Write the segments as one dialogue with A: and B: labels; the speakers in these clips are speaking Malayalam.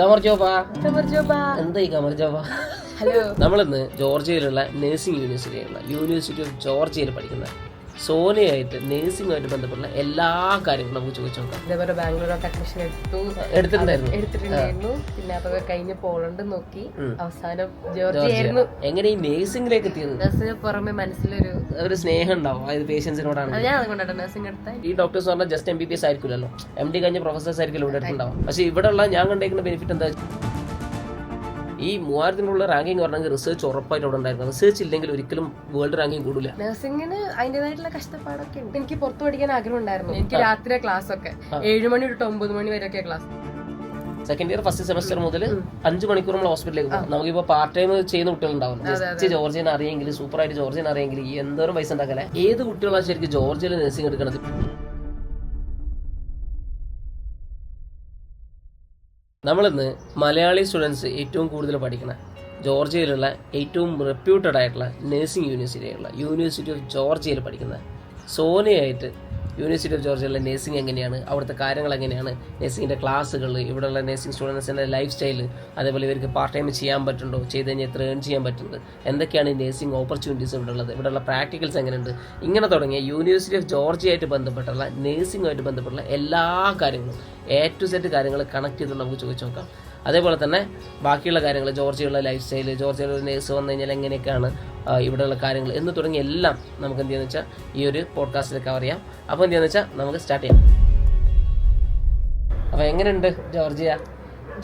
A: എന്തായി കമർ ജോബ?
B: ഹലോ,
A: നമ്മളിന്ന് ജോർജിയയിലുള്ള നഴ്സിംഗ് യൂണിവേഴ്സിറ്റി ഓഫ് ജോർജിയയിൽ പഠിക്കുന്ന സോനയായിട്ട് നഴ്സിംഗുമായിട്ട് ബന്ധപ്പെട്ട എല്ലാ കാര്യങ്ങളും നമുക്ക് ചോദിച്ചു നോക്കാം.
B: ഇതേപോലെ ബാംഗ്ലൂരൊക്കെ അഡ്മിഷൻ എടുത്തിട്ടുണ്ടായിരുന്നു. പിന്നെ അതൊക്കെ കഴിഞ്ഞ് പോളണ്ട് നോക്കി, അവസാനം ജോർജിയ ആയിരുന്നു.
A: എങ്ങനെ ഈ നഴ്സിംഗിലേക്ക് എത്തിയത്?
B: നഴ്സിന് പുറമെ മനസ്സിലൊരു
A: സ്നേഹം ഉണ്ടാവും അതായത് പേഷ്യൻസിനോടാണ്.
B: ഞാൻ അതുകൊണ്ടാണ് നഴ്സിംഗ് എടുത്ത.
A: ഈ ഡോക്ടേഴ്സ് പറഞ്ഞാൽ ജസ്റ്റ് MBBS ആയിരിക്കില്ലല്ലോ, MD കഴിഞ്ഞ പ്രൊഫസേഴ്സ് ആയിരിക്കും ഇവിടെ എടുത്തുണ്ടാവും. പക്ഷെ ഇവിടെ ഉള്ള ഞാൻ കണ്ടേക്കുന്ന ബെനിഫിറ്റ് എന്താ, ഈ 3000-നുള്ള റാങ്കിങ് പറഞ്ഞെങ്കിൽ റിസർച്ച് ഉറപ്പായിട്ട് അവിടെ ഉണ്ടായിരുന്നു. റിസർച്ച് ഇല്ലെങ്കിൽ ഒരിക്കലും വേൾഡ് റാങ്കിങ് കൂടില്ല.
B: നഴ്സിംഗിന് അതിന്റേതായിട്ടുള്ള കഷ്ടപ്പാടൊക്കെ ഉണ്ട്. എനിക്ക് പുറത്തു പഠിക്കാൻ ആഗ്രഹം ഉണ്ടായിരുന്നു. എനിക്ക് രാത്രി ക്ലാസ് ഒക്കെ 7 മണി തൊട്ട് 9 മണി വരെയൊക്കെ class.
A: Second year first semester മുതൽ 5 മണിക്കൂർ നമ്മൾ ഹോസ്പിറ്റലിലേക്ക് പോകും. നമുക്കിപ്പോ പാർട്ട് ടൈം ചെയ്യുന്ന കുട്ടികളുണ്ടാവും. ജസ്റ്റ് ജോർജിയൻ അറിയെങ്കിൽ, സൂപ്പറായിട്ട് ജോർജിയൻ അറിയെങ്കിൽ ഈ എന്തോരം പൈസ ഉണ്ടാക്കല്ലേ. ഏത് കുട്ടികളാണ് ശരിക്കും ജോർജിയയിൽ നഴ്സിംഗ് എടുക്കുന്നത്? നമ്മളിന്ന് മലയാളി സ്റ്റുഡൻസ് ഏറ്റവും കൂടുതൽ പഠിക്കുന്ന ജോർജിയയിലുള്ള ഏറ്റവും റെപ്യൂട്ടഡ് ആയിട്ടുള്ള നഴ്സിംഗ് യൂണിവേഴ്സിറ്റി ഓഫ് ജോർജിയയിൽ പഠിക്കുന്ന സോനയായിട്ട് യൂണിവേഴ്സിറ്റി ഓഫ് ജോർജിയയിലെ നഴ്സിംഗ് എങ്ങനെയാണ്, അവിടുത്തെ കാര്യങ്ങൾ എങ്ങനെയാണ്, നഴ്സിംഗിൻ്റെ ക്ലാസ്സുകൾ, ഇവിടെയുള്ള നഴ്സിംഗ് സ്റ്റുഡൻസിൻ്റെ ലൈഫ് സ്റ്റൈൽ, അതേപോലെ ഇവർക്ക് പാർട്ട് ടൈം ചെയ്യാൻ പറ്റുന്നുണ്ടോ, ചെയ്ത് കഴിഞ്ഞാൽ എത്ര ഏൺ ചെയ്യാൻ പറ്റുന്നത്, എന്തൊക്കെയാണ് ഈ നഴ്സിംഗ് ഓപ്പർച്യൂണിറ്റീസ് ഇവിടെ ഉള്ളത്, ഇവിടെയുള്ള പ്രാക്ടിക്കൽസ് എങ്ങനെയുണ്ട്, ഇങ്ങനെ തുടങ്ങിയ യൂണിവേഴ്സിറ്റി ഓഫ് ജോർജിയയായിട്ട് ബന്ധപ്പെട്ടുള്ള നഴ്സിംഗുമായിട്ട് ബന്ധപ്പെട്ടുള്ള എല്ലാ കാര്യങ്ങളും A to Z കാര്യങ്ങൾ കണക്ട് ചെയ്തുകൊണ്ട് നമുക്ക് ചോദിച്ചു നോക്കാം. അതേപോലെ തന്നെ ബാക്കിയുള്ള കാര്യങ്ങൾ, ജോർജിയയുള്ള ലൈഫ് സ്റ്റൈൽ, ജോർജിയയിൽ ഒരു നേഴ്സ് വന്നു കഴിഞ്ഞാൽ എങ്ങനെയൊക്കെയാണ് ഇവിടെയുള്ള കാര്യങ്ങൾ എന്ന് തുടങ്ങി എല്ലാം നമുക്ക് എന്ത് ചെയ്യുന്നത് വെച്ചാൽ ഈ ഒരു പോഡ്കാസ്റ്റിൽ കവർ ചെയ്യാം. അപ്പോൾ എന്ത് ചെയ്യുന്നത് വെച്ചാൽ നമുക്ക് സ്റ്റാർട്ട് ചെയ്യാം. അപ്പോൾ എങ്ങനെയുണ്ട് ജോർജിയ?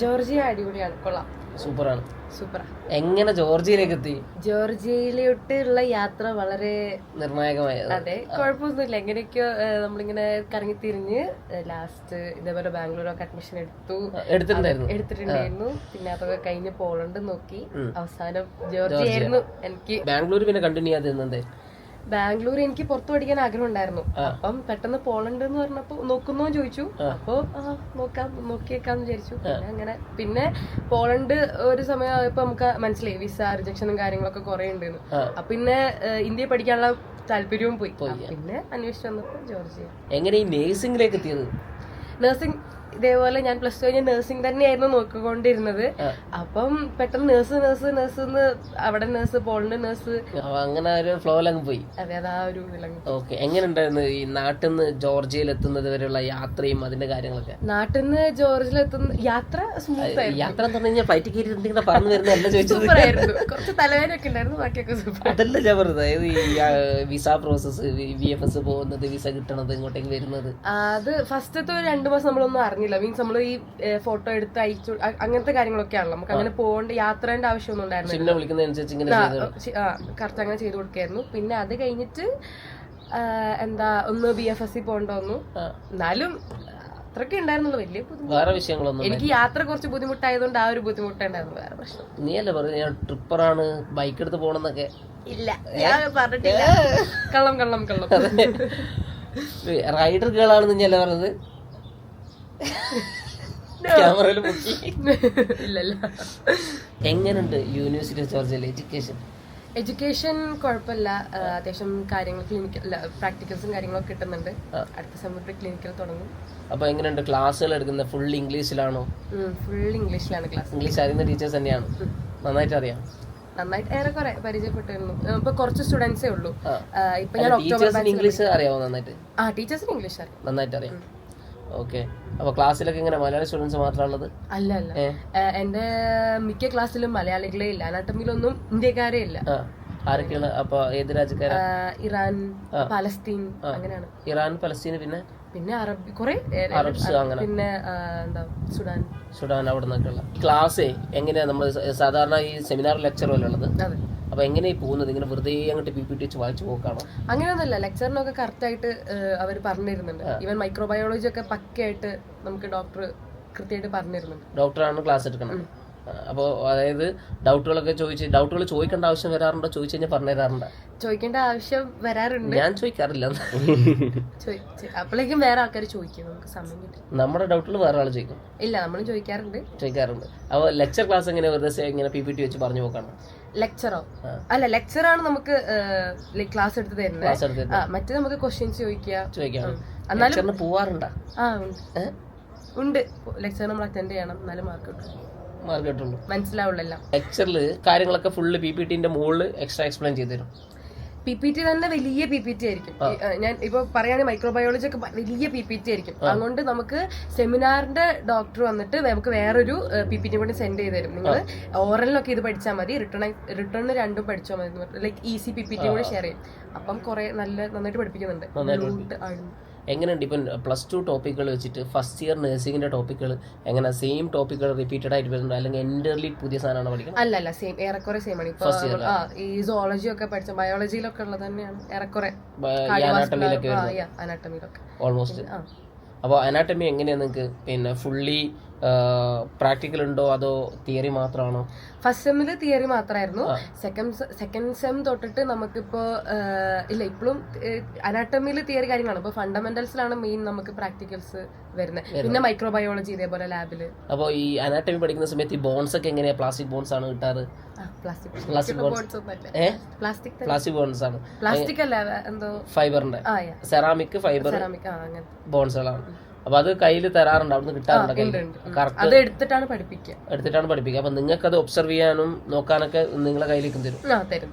B: ജോർജിയ അടിപൊളിയാണ്, കൊള്ളാം,
A: സൂപ്പറാണ്.
B: സൂപ്പറാ.
A: എങ്ങനെ ജോർജിയയിലേക്ക് എത്തി?
B: ജോർജിയയിലോട്ടുള്ള യാത്ര വളരെ
A: നിർണായകമായത്.
B: അതെ, കുഴപ്പമൊന്നുമില്ല. എങ്ങനെയൊക്കെയോ നമ്മളിങ്ങനെ കറങ്ങി തിരിഞ്ഞ് ലാസ്റ്റ് ഇതേപോലെ ബാംഗ്ലൂരൊക്കെ അഡ്മിഷൻ എടുത്തിട്ടുണ്ടായിരുന്നു. പിന്നെ അതൊക്കെ കഴിഞ്ഞ് പോളണ്ട് നോക്കി, അവസാനം ജോർജിയ ആയിരുന്നു. എനിക്ക്
A: ബാംഗ്ലൂർ പിന്നെ കണ്ടിന്യൂ ചെയ്യാതെ
B: ബാംഗ്ലൂർ എനിക്ക് പുറത്തു പഠിക്കാൻ ആഗ്രഹം ഉണ്ടായിരുന്നു. അപ്പം പെട്ടെന്ന് പോളണ്ട് എന്ന് പറഞ്ഞപ്പോ നോക്കുന്നോ ചോദിച്ചു. അപ്പൊ നോക്കിയേക്കാന്ന് വിചാരിച്ചു. പിന്നെ അങ്ങനെ പിന്നെ പോളണ്ട് ഒരു സമയമായപ്പോ നമുക്ക് മനസ്സിലായി വിസ റിജക്ഷനും കാര്യങ്ങളൊക്കെ കുറെ ഉണ്ടെന്ന്. അപ്പൊ പിന്നെ ഇന്ത്യയിൽ പഠിക്കാനുള്ള താല്പര്യവും പോയി. പിന്നെ അന്വേഷിച്ചു വന്നപ്പോ ജോർജിയ.
A: എങ്ങനെ ഈ നഴ്സിംഗിലേക്ക് എത്തിയത്?
B: നഴ്സിംഗ് ഇതേപോലെ ഞാൻ പ്ലസ് ടു കഴിഞ്ഞ നഴ്സിംഗ് തന്നെയായിരുന്നു നോക്കിക്കൊണ്ടിരുന്നത്. അപ്പം പെട്ടെന്ന് നേഴ്സ് അവിടെ നേഴ്സ്, പോളണ്ട് നേഴ്സ്,
A: അങ്ങനെ ഒരു ഫ്ലോയിലങ്ങ് പോയി.
B: അതെ, അതാ ഒരു
A: ഓക്കെ. എങ്ങനെ ഉണ്ടായിരുന്നു ഈ നാട്ടിൽ നിന്ന് ജോർജിയയിൽ എത്തുന്നത് വരെയുള്ള യാത്രയും അതിന്റെ കാര്യങ്ങളൊക്കെ?
B: നാട്ടിൽ നിന്ന് ജോർജിയയിൽ എത്തുന്ന യാത്ര സ്മൂത്ത് ആയിരുന്നു.
A: യാത്ര എന്ന് പറഞ്ഞു കഴിഞ്ഞാൽ ഫ്ലൈറ്റ് കയറിയിട്ടുണ്ടെങ്കിൽ പറഞ്ഞു വരുന്ന എല്ലാം ചോദിച്ചത്
B: കുറച്ച് തലവേദനയൊക്കെ ഉണ്ടായിരുന്നു, ബാക്കിയൊക്കെ
A: അതല്ല ഞാൻ പറഞ്ഞത്. അതായത് ഈ വിസ പ്രോസസ്, VFS പോകുന്നത്, വിസ കിട്ടണത്, ഇങ്ങോട്ടേക്ക് വരുന്നത്,
B: അത് ഫസ്റ്റത്തെ 2 മാസം നമ്മളൊന്നും അറിഞ്ഞില്ല. മീൻസ് നമ്മൾ ഈ ഫോട്ടോ എടുത്ത് അയച്ചു അങ്ങനത്തെ കാര്യങ്ങളൊക്കെയാണല്ലോ. നമുക്ക് അങ്ങനെ പോകേണ്ട യാത്രേന്റെ ആവശ്യമൊന്നും ഉണ്ടായിരുന്നില്ല. കറക്റ്റ് അങ്ങനെ ചെയ്തു കൊടുക്കായിരുന്നു. പിന്നെ അത് കഴിഞ്ഞിട്ട് ഒന്ന് BFS പോകേണ്ട വന്നു. എന്നാലും അത്രയൊക്കെ ഉണ്ടായിരുന്നുള്ളൂ, വലിയ ബുദ്ധിമുട്ട്. എനിക്ക് യാത്ര കുറച്ച് ബുദ്ധിമുട്ടായതുകൊണ്ട് ആ ഒരു ബുദ്ധിമുട്ടുണ്ടായിരുന്നു, വേറെ പ്രശ്നം.
A: നീയല്ലേ പറഞ്ഞു ഞാൻ ട്രിപ്പറാണ്, ബൈക്ക് എടുത്ത് പോകണമെന്നൊക്കെ?
B: ഇല്ല, ഞാൻ പറഞ്ഞിട്ടില്ല. കള്ളം
A: റൈഡർ ഗേളാണെന്ന് ഞാനല്ലേ പറഞ്ഞത്? ക്യാമറയിൽ
B: ഇല്ലല്ല.
A: എങ്ങനെയുണ്ട് യൂണിവേഴ്സിറ്റി ഓഫ് ജോർജിയയിലെ
B: എഡ്യൂക്കേഷൻ? കുഴപ്പമില്ല, അത്യാവശ്യം കാര്യങ്ങൾ പ്രാക്ടിക്കൽസും കാര്യങ്ങളൊക്കെ കിട്ടുന്നുണ്ട്. അടുത്ത സമയത്ത് ക്ലിനിക്കൽ തുടങ്ങും.
A: അപ്പൊ എങ്ങനെയുണ്ട് ക്ലാസ്സുകൾ എടുക്കുന്നത്? ഫുൾ ഇംഗ്ലീഷിലാണോ?
B: ഫുൾ ഇംഗ്ലീഷിലാണ് ക്ലാസ്.
A: ഇംഗ്ലീഷ് അറിയുന്ന ടീച്ചേഴ്സ് തന്നെയാണ്? നന്നായിട്ട് അറിയാം?
B: നന്നായിട്ട് ഏറെക്കുറെ പരിചയപ്പെട്ടിരുന്നു. ഇപ്പൊ കുറച്ച് സ്റ്റുഡൻസേ ഉള്ളൂ. ഇപ്പൊ ഞാൻ
A: ഇംഗ്ലീഷ് അറിയാമോ? നന്നായിട്ട്
B: ടീച്ചേഴ്സിന് ഇംഗ്ലീഷ് അറിയാം,
A: നന്നായിട്ട് അറിയാം. ഓക്കെ. അപ്പൊ ക്ലാസ്സിലൊക്കെ എങ്ങനെ മലയാളി സ്റ്റുഡൻസ് മാത്രമുള്ളത്?
B: അല്ല, എന്റെ മിക്ക ക്ലാസ്സിലും മലയാളികളെ ഇല്ല. അനാട്ടമിയിലൊന്നും ഇന്ത്യക്കാരെ ഇല്ല.
A: ആരൊക്കെയാണ്? അപ്പൊ ഏത് രാജ്യക്കാരാ?
B: ഇറാൻ, പലസ്തീൻ, അങ്ങനെയാണ്.
A: ഇറാൻ, പലസ്തീൻ, പിന്നെ
B: അറബി, കുറെ
A: അറബ്സ്, അങ്ങനെ.
B: പിന്നെ സുഡാൻ
A: അവിടെ നിന്നൊക്കെയുള്ള ക്ലാസ് എങ്ങനെയാ? നമ്മൾ സാധാരണ ഈ സെമിനാർ ലെക്ചർ പോലെ ഉള്ളത്? അപ്പൊ എങ്ങനെയാ പോകുന്നത്? ഇങ്ങനെ വെറുതെ അങ്ങോട്ട് PPT വെച്ച് വായിച്ചു പോക്കാണോ?
B: അങ്ങനെയൊന്നുമില്ല, ലെക്ചറിനൊക്കെ കറക്റ്റ് ആയിട്ട് അവർ പറഞ്ഞിരുന്നുണ്ട്. ഈവൻ മൈക്രോബയോളജി ഒക്കെ പക്കയായിട്ട് നമുക്ക് ഡോക്ടർ കൃത്യമായിട്ട് പറഞ്ഞിരുന്നുണ്ട്.
A: ഡോക്ടറാണ് ക്ലാസ് എടുക്കണം. അപ്പോൾ അതായത് ഡൗട്ടുകൾ ചോദിക്കേണ്ട ആവശ്യം വരാറുണ്ടോ? ചോദിച്ചു കഴിഞ്ഞാൽ പറഞ്ഞു തരാറുണ്ടോ?
B: ചോദിക്കേണ്ട ആവശ്യം വരാറുണ്ട്.
A: ഞാൻ ചോദിക്കാറില്ല.
B: അപ്പോഴേക്കും വേറെ ആൾക്കാർ ചോദിക്കും, നമുക്ക് സമയം കിട്ടും.
A: നമ്മുടെ ഡൗട്ടുകൾ വേറെ ആൾ ചോദിക്കും?
B: ഇല്ല, നമ്മളും ചോദിക്കാറുണ്ട്.
A: അപ്പോൾ ലെക്ചർ ക്ലാസ് എങ്ങനെ വെറുതെ ഇങ്ങനെ PPT വെച്ച് പറഞ്ഞു പോക്കാണോ?
B: ലെക്ചറോ? അല്ല, ലെക്ചറാണ് നമുക്ക് ക്ലാസ് എടുത്ത് തരുന്നത്. മറ്റേ നമുക്ക് ക്വസ്റ്റ്യൻസ് ചോദിക്കാം.
A: എന്നാലും പോവാറുണ്ടോ?
B: ഉണ്ട്. ലെക്ചർ നമ്മൾ അറ്റൻഡ് ചെയ്യണം, എന്നാലും മാർക്ക്
A: കിട്ടുള്ളൂ,
B: മനസ്സിലാവുള്ളൂ.
A: ലെക്ചറിൽ കാര്യങ്ങളൊക്കെ ഫുള്ള് PPTന്റെ മുകളിൽ എക്സ്ട്രാ എക്സ്പ്ലെയിൻ ചെയ്തു തരും.
B: PPT തന്നെ വലിയ PPT ആയിരിക്കും. ഞാൻ ഇപ്പൊ പറയുകയാണെങ്കിൽ മൈക്രോബയോളജി ഒക്കെ വലിയ PPT ആയിരിക്കും. അതുകൊണ്ട് നമുക്ക് സെമിനാറിന്റെ ഡോക്ടർ വന്നിട്ട് നമുക്ക് വേറൊരു PPT കൂടി സെൻഡ് ചെയ്ത് തരും. നിങ്ങൾ ഓറലിനൊക്കെ ഇത് പഠിച്ചാൽ മതി, റിട്ടേൺ രണ്ടും പഠിച്ചാൽ മതി, ലൈക്ക് ഈസി PPT കൂടി ഷെയർ ചെയ്യും. അപ്പം കുറെ നന്നായിട്ട് പഠിപ്പിക്കുന്നുണ്ട്.
A: എങ്ങനെയുണ്ട് ഇപ്പം +2 ടോപ്പിക്കുകൾ വെച്ചിട്ട് ഫസ്റ്റ് ഇയർ നഴ്സിംഗിന്റെ ടോപ്പിക്കുകൾ എങ്ങനെ സെയിം ടോപ്പിക്കുകൾ റിപ്പീറ്റഡ് ആയിട്ട് വരുന്നുണ്ട്, അല്ലെങ്കിൽ എൻ്റർലി പുതിയ സാധനമാണ് പഠിക്കുന്നത്?
B: അല്ല, സെയിം, ഏറെക്കുറെ സെയിം ആണ്. ഇപ്പൊ ഈ സോളജി ഒക്കെ പഠിച്ച ബയോളജിയിലൊക്കെ ഉള്ളത് തന്നെയാണ് ഏറെക്കുറെ, അനാട്ടമിയിലൊക്കെ
A: ഓൾമോസ്റ്റ്. അപ്പോൾ അനാട്ടമി എങ്ങനെയാണ് നിങ്ങൾക്ക് പിന്നെ ഫുള്ളി പ്രാക്ടിക്കൽ ഉണ്ടോ അതോ തിയറി മാത്രമാണോ?
B: ഫസ്റ്റ് സെമ്മില് തിയറി മാത്രമായിരുന്നു. സെക്കൻഡ് സെം തൊട്ടിട്ട് നമുക്കിപ്പോ ഇല്ല, ഇപ്പോഴും അനാട്ടമിയിൽ തിയറി കാര്യങ്ങളാണ്. ഇപ്പൊ ഫണ്ടമെന്റൽസിലാണ് മെയിൻ നമുക്ക് പ്രാക്ടിക്കൽസ് വരുന്നത്. പിന്നെ മൈക്രോബയോളജി ഇതേപോലെ ലാബില്.
A: അപ്പോൾ ഈ അനാട്ടമി പഠിക്കുന്ന സമയത്ത് ഈ ബോൺസ് ഒക്കെ എങ്ങനെയാ? പ്ലാസ്റ്റിക് ബോൺസ് ആണ് കിട്ടാറ്? പ്ലാസ്റ്റിക് ബോൺസ് ആണ്.
B: പ്ലാസ്റ്റിക് അല്ല, എന്തോ
A: ഫൈബറിന്റെ, സെറാമിക് ഫൈബർ ബോൺസുകളാണ്. അപ്പൊ അത് കയ്യിൽ തരാറുണ്ട്, അവിടുന്ന് കിട്ടാറുണ്ട്.
B: അത് എടുത്തിട്ടാണ് പഠിപ്പിക്കുക.
A: അപ്പൊ നിങ്ങൾക്ക് അത് ഒബ്സർവ് ചെയ്യാനും നോക്കാനൊക്കെ നിങ്ങളെ കയ്യിലേക്കും തരും.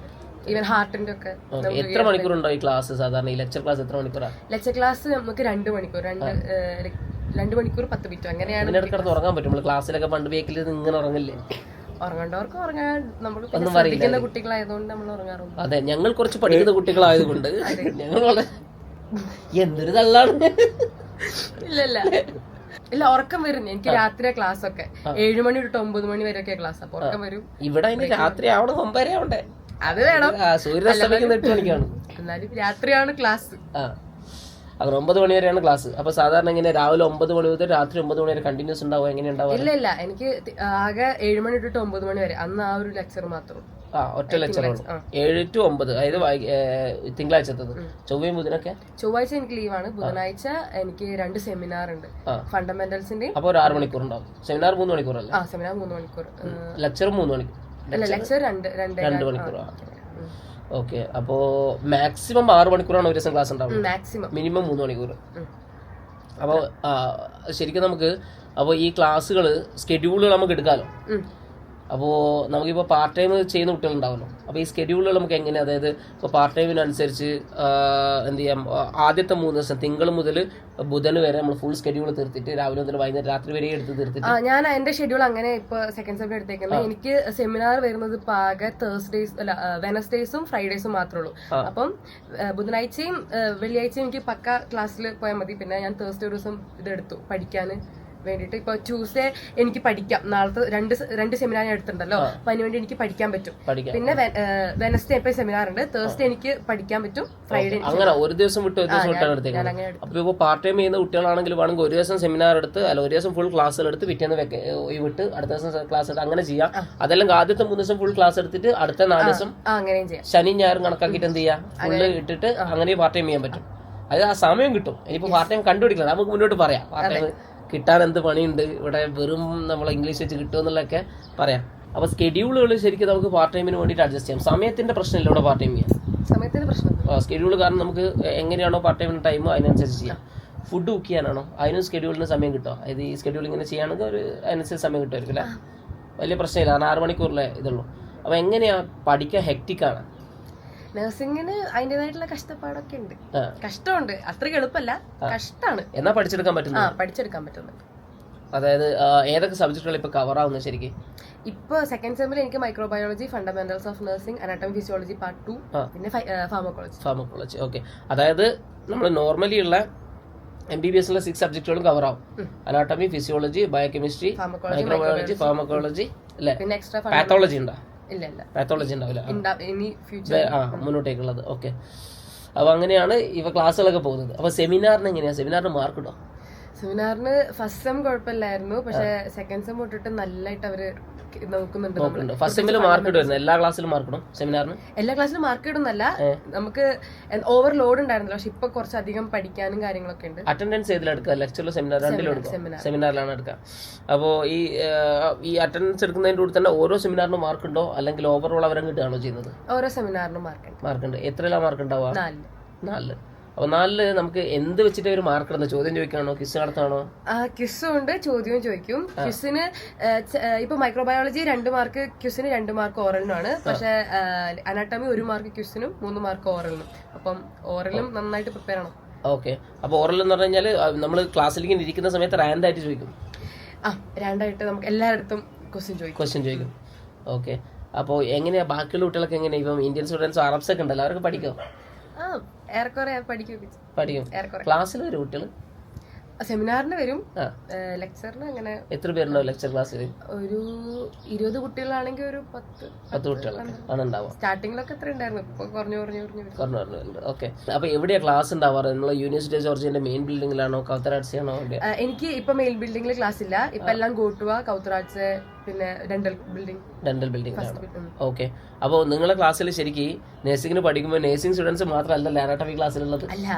B: ഈവൻ ഹാർട്ടിന്റെ ഒക്കെ.
A: എത്ര മണിക്കൂറുണ്ടോ ഈ ക്ലാസ്? സാധാരണ ഈ ലെക്ചർ ക്ലാസ് എത്ര മണിക്കൂറാണ്?
B: ലെക്ചർ ക്ലാസ് നമുക്ക് 2 മണിക്കൂർ 2 മണിക്കൂർ 10 മിനിറ്റ് അങ്ങനെയാണ്.
A: ഇതിനിടയ്ക്ക് ഉറങ്ങാൻ പറ്റും? നമ്മൾ ക്ലാസ്സിലൊക്കെ പണ്ട് വേക്കിൽ ഇങ്ങനെ ഉറങ്ങില്ലേ?
B: ഉറങ്ങേണ്ടവർക്ക് ഉറങ്ങാൻ, നമ്മൾ പഠിക്കുന്ന കുട്ടികളായതുകൊണ്ട് നമ്മൾ ഉറങ്ങാറുണ്ട്.
A: അതെ, ഞങ്ങൾ കുറച്ച് പഠിക്കുന്ന കുട്ടികളായതുകൊണ്ട് ഞങ്ങൾ വളരെ എന്തൊരു തള്ളാണ്.
B: ഇല്ല, ഉറക്കം വരും. എനിക്ക് രാത്രി ക്ലാസ് ഒക്കെ 7 മണി തൊട്ട് 9 മണി വരെയൊക്കെ ക്ലാസ്. അപ്പൊ ഉറക്കം വരും.
A: ഇവിടെ രാത്രി ആവണം, 9 ആവണ്ടേ?
B: അത് വേണം.
A: സൂര്യൻ 8 മണിക്കാണ്,
B: എന്നാലും രാത്രിയാണ് ക്ലാസ്.
A: അങ്ങനെ 9 മണി വരെയാണ് ക്ലാസ്. അപ്പൊ സാധാരണ ഇങ്ങനെ രാവിലെ 9 മണി മുതൽ രാത്രി 9 മണി വരെ കണ്ടിന്യൂസ് ഉണ്ടാവും? എങ്ങനെ ഉണ്ടാവും?
B: ഇല്ല, എനിക്ക് ആകെ 7 മണി തൊട്ട് 9 മണി വരെ, അന്ന് ആ ഒരു ലെക്ചർ മാത്രം.
A: ഒറ്റ ലെക്ചറാണ് 7 to 9. അതായത് തിങ്കളാഴ്ചത്തത്. ചൊവ്വയും ബുധനൊക്കെ?
B: ചൊവ്വാഴ്ച എനിക്ക് ലീവാണ്. ബുധനാഴ്ച എനിക്ക് 2 സെമിനാർ ഉണ്ട്, ഫണ്ടമെന്റൽസിന്റെ.
A: അപ്പൊ ഒരു 6 മണിക്കൂർ ഉണ്ടാവും. സെമിനാർ 3 മണിക്കൂറല്ലേ?
B: സെമിനാർ 3 മണിക്കൂർ,
A: ലെക്ചർ 3 മണിക്കൂർ.
B: ലെക്ചർ 2
A: മണിക്കൂർ. ഓക്കെ. അപ്പോ മാക്സിമം 6 മണിക്കൂറാണ് ഒരു ദിവസം ക്ലാസ് ഉണ്ടാവും. മിനിമം 3 മണിക്കൂർ. അപ്പോൾ ശരിക്കും നമുക്ക് അപ്പോൾ ഈ ക്ലാസ്സുകൾ സ്കെഡ്യൂളുകൾ നമുക്ക് എടുക്കാമല്ലോ. അപ്പോൾ നമുക്കിപ്പോൾ പാർട്ട് ടൈം ചെയ്യുന്ന കുട്ടികളുണ്ടാവുമല്ലോ. അപ്പോൾ ഈ സ്കെഡ്യൂളുകൾ നമുക്ക് എങ്ങനെ, അതായത് ഇപ്പോൾ പാർട്ട് ടൈമിനനുസരിച്ച് എന്ത് ചെയ്യാം, ആദ്യത്തെ 3 ദിവസം തിങ്കൾ മുതൽ ബുധൻ വരെ നമ്മൾ ഫുൾ സ്കെഡ്യൂൾ തീർത്തിട്ട് രാവിലെ മുതൽ വൈകുന്നേരം രാത്രി വരെ എടുത്ത് തീർത്തിട്ട്.
B: ഞാൻ എന്റെ ഷെഡ്യൂൾ അങ്ങനെ ഇപ്പൊ സെക്കൻഡ് സെമിന് എടുത്തേക്കുന്നത്. എനിക്ക് സെമിനാർ വരുന്നത് പാകെ വെനസ്ഡേസും ഫ്രൈഡേസും മാത്രമേ ഉള്ളൂ. അപ്പം ബുധനാഴ്ചയും വെള്ളിയാഴ്ചയും എനിക്ക് പക്ക ക്ലാസ്സിൽ പോയാൽ മതി. പിന്നെ ഞാൻ തേഴ്സ്ഡേ ഒരു ദിവസം ഇതെടുത്തു പഠിക്കാൻ വേണ്ടിട്ട്. ഇപ്പൊ ട്യൂസ്ഡേ എനിക്ക് പഠിക്കാം, നാളത്തെ രണ്ട് സെമിനാർ ഞാൻ എടുത്തിട്ടുണ്ടല്ലോ, അപ്പൊ അതിനുവേണ്ടി എനിക്ക് പഠിക്കാൻ പറ്റും. പിന്നെ വെനസ്ഡേ ഇപ്പൊ സെമിനാർ ഉണ്ട്, തേഴ്സ്ഡേ എനിക്ക് പഠിക്കാൻ പറ്റും, ഫ്രൈഡേ
A: അങ്ങനെ ഒരു ദിവസം വിട്ട് ഒരു ദിവസം വിട്ടാണ് എടുത്തേക്കുന്നത്. അപ്പൊ ഇപ്പൊ പാർട്ട് ടൈം ചെയ്യുന്ന കുട്ടികളാണെങ്കിൽ വേണമെങ്കിൽ ഒരു ദിവസം സെമിനാർ എടുത്ത്, അല്ല ഒരു ദിവസം ഫുൾ ക്ലാസ്സുകൾ എടുത്ത് പിറ്റേന്ന് വിട്ട് അടുത്ത ദിവസം ക്ലാസ് എടുത്ത് അങ്ങനെ ചെയ്യാം. അതെല്ലാം ആദ്യത്തെ 3 ദിവസം ഫുൾ ക്ലാസ് എടുത്തിട്ട് അടുത്ത 4 ദിവസം
B: അങ്ങനെയും ചെയ്യാം.
A: ശനി ഞായറും കണക്കാക്കിയിട്ട് എന്ത് ചെയ്യാം, ഫുള്ള് ഇട്ടിട്ട് അങ്ങനെ പാർട്ട് ടൈം ചെയ്യാൻ പറ്റും. അത് ആ സമയം കിട്ടും. ഇനിയിപ്പോ പാർട്ട് ടൈം കണ്ടുപിടിക്കണം, നമുക്ക് മുന്നോട്ട് പറയാം. പാർട്ട് ടൈം കിട്ടാൻ എന്ത് പണിയുണ്ട് ഇവിടെ, വെറും നമ്മൾ ഇംഗ്ലീഷ് വെച്ച് കിട്ടുമെന്നുള്ളതൊക്കെ പറയാം. അപ്പോൾ സ്കെഡ്യൂളുകൾ ശരിക്കും നമുക്ക് പാർട്ട് ടൈമിന് വേണ്ടിയിട്ട് അഡ്ജസ്റ്റ് ചെയ്യാം. സമയത്തിന്റെ പ്രശ്നമില്ല ഇവിടെ പാർട്ട് ടൈം ചെയ്യാൻ.
B: സമയത്തിന്റെ പ്രശ്നം
A: സ്കെഡ്യൂൾ കാരണം നമുക്ക് എങ്ങനെയാണോ പാർട്ട് ടൈമിന് ടൈം അതിനനുസരിച്ച് ചെയ്യാം. ഫുഡ് കുക്ക് ചെയ്യാനാണോ അതിനും സ്കെഡ്യൂളിന് സമയം കിട്ടുമോ? അതായത് ഈ സ്കെഡ്യൂൾ ഇങ്ങനെ ചെയ്യുകയാണെങ്കിൽ ഒരു അതിനനുസരിച്ച് സമയം കിട്ടുമായിരിക്കും അല്ലേ? വലിയ പ്രശ്നമില്ല, കാരണം 6 മണിക്കൂറിലെ ഇതുള്ളൂ. അപ്പോൾ എങ്ങനെയാ പഠിക്കാൻ ഹെക്റ്റിക്കാണ്?
B: നഴ്സിംഗിന് അതിൻ്റെതായിട്ടുള്ള കഷ്ടപ്പാടൊക്കെ ഉണ്ട്. കഷ്ടമുണ്ട്, അത്രയ്ക്ക് എളുപ്പമല്ല, കഷ്ടമാണ്.
A: എന്നാ പഠിച്ചെടുക്കാൻ
B: പറ്റുന്നുണ്ട്.
A: അതായത് ഏതൊക്കെ സബ്ജക്റ്റുകൾ ഇപ്പൊ കവർ ആവുന്നത് ശരിക്കും?
B: ഇപ്പൊ സെക്കൻഡ് സെമ്മിൽ എനിക്ക് microbiology, fundamentals of nursing, anatomy physiology part 2, പിന്നെ ഫാർമക്കോളജി. ഓക്കെ. അതായത് നമ്മൾ നോർമലി ഉള്ള MBBS 6 സബ്ജക്റ്റുകളും കവർ ആവും. Anatomy, physiology, biochemistry, microbiology, pharmacology, അല്ലെ? പിന്നെ എക്സ്ട്രാ
A: പാത്തോളജി ഉണ്ടോ?
B: ഇല്ല,
A: പാത്തോളജി ഉണ്ടാവില്ല മുന്നോട്ടേക്കുള്ളത്. ഓക്കെ. അപ്പൊ അങ്ങനെയാണ് ഇവ ക്ലാസ്സുകളൊക്കെ പോകുന്നത്. അപ്പൊ സെമിനാറിന് എങ്ങനെയാ? സെമിനാറിന് മാർക്ക് ഉണ്ടോ?
B: സെമിനാറിന് ഫസ്റ്റ് സെം കുഴപ്പമില്ലായിരുന്നു, പക്ഷെ സെക്കൻഡ് സെം തൊട്ടിട്ട് നല്ലതായിട്ട് അവര് നോക്കുന്നുണ്ട്.
A: ഫസ്റ്റ് സെമ്മിൽ മാർക്ക് ഇടുന്നു, എല്ലാ ക്ലാസ്സിലും മാർക്ക് ഇടും. സെമിനാറിന് എല്ലാ ക്ലാസ്സിലും
B: മാർക്ക് ഇടുന്നല്ല, നമുക്ക് ഓവർലോഡ് ഉണ്ടായിരുന്നില്ല, പക്ഷെ ഇപ്പൊ കുറച്ചധികം പഠിക്കാനും കാര്യങ്ങളൊക്കെ ഉണ്ട്.
A: അറ്റൻഡൻസ് ഏതിലെടുക്കുക? ലെക്ചറിലോ സെമിനാർ? രണ്ടിലും എടുക്കുക. സെമിനാറിലാണ് എടുക്കുക. അപ്പോൾ ഈ അറ്റൻഡൻസ് എടുക്കുന്നതിന്റെ കൂടെ തന്നെ ഓരോ സെമിനാറിനും മാർക്ക് ഉണ്ടോ, അല്ലെങ്കിൽ ഓവറോൾ അവരെ കിട്ടുകയാണോ ചെയ്യുന്നത്?
B: ഓരോ സെമിനാറിനും മാർക്ക്
A: ഉണ്ട്. എത്രയെല്ലാം മാർക്ക് ഉണ്ടാവുക?
B: 4.
A: അപ്പോൾ 4 നമുക്ക് എന്ത് വെച്ചിട്ട് ഒരു മാർക്ക് ഇടുന്നത്? ചോദ്യം ചോദിക്കാണോ, ക്വിസ് നടത്താണോ?
B: ക്വിസും ഉണ്ട്, ചോദ്യവും ചോദിക്കും. ക്വിസിന് ഇപ്പൊ മൈക്രോബയോളജി 2 മാർക്ക് ക്വിസിന്, 2 മാർക്ക് ഓറലിനുമാണ്. പക്ഷെ അനാട്ടമി 1 മാർക്ക് ക്വിസിനും 3 മാർക്ക് ഓറലിനും. അപ്പം ഓറലും നന്നായിട്ട് പ്രിപ്പയർ ചെയ്യണം.
A: ഓക്കെ. അപ്പോൾ ഓറൽ എന്ന് പറഞ്ഞു കഴിഞ്ഞാൽ നമ്മൾ ക്ലാസ്സിലേക്ക് ഇരിക്കുന്ന സമയത്ത് റാൻഡ് ആയിട്ട് ചോദിക്കും.
B: രണ്ടായിട്ട് നമുക്ക് എല്ലായിടത്തും ക്വസ്റ്റ്യൻ ചോദിക്കും.
A: ഓക്കെ. അപ്പോൾ എങ്ങനെയാ ബാക്കിയുള്ള കുട്ടികളൊക്കെ എങ്ങനെയാ? ഇപ്പം ഇന്ത്യൻ സ്റ്റുഡൻസ്, അറബ്സ് ഒക്കെ ഉണ്ടല്ലോ, അവർക്ക് പഠിക്കും?
B: ഏറെക്കുറെ പഠിക്കും.
A: ക്ലാസ്സിൽ വരും കുട്ടികൾ?
B: സെമിനാറിന് വരും, ലെക്ചറിന് അങ്ങനെ.
A: എത്ര പേരുണ്ടാവും ലെക്ചർ ക്ലാസ്സിൽ?
B: ഒരു 20 കുട്ടികളാണെങ്കിൽ ഒരു 10
A: കുട്ടികളൊക്കെ ആണ് ഉണ്ടാവുക.
B: സ്റ്റാർട്ടിങ്ങിലൊക്കെ എത്ര ഉണ്ടായിരുന്നു, ഇപ്പൊ കുറഞ്ഞു.
A: ഓക്കെ. അപ്പൊ എവിടെയാ ക്ലാസ് ഉണ്ടാവാറ്? നമ്മളെ യൂണിവേഴ്സിറ്റി ഓഫ് ജോർജിയന്റെ മെയിൻ ബിൽഡിംഗിലാണോ, കൗത്തറാട്സ് ആണോ?
B: എനിക്ക് ഇപ്പൊ മെയിൻ ബിൽഡിംഗിൽ ക്ലാസ് ഇല്ല. ഇപ്പൊ എല്ലാം ഗോട്ടുവ, കൗത്തറാട്സ്, പിന്നെ ഡെന്റൽ ബിൽഡിംഗ് ആണ്.
A: ഓക്കെ. അപ്പോൾ നിങ്ങളെ ക്ലാസ്സിൽ ശരിക്കും നഴ്സിംഗിന് പഠിക്കുമ്പോൾ നഴ്സിംഗ് സ്റ്റുഡൻസ് മാത്രമല്ല അനാട്ടമി ക്ലാസ്സിലുള്ളത്?
B: അല്ല,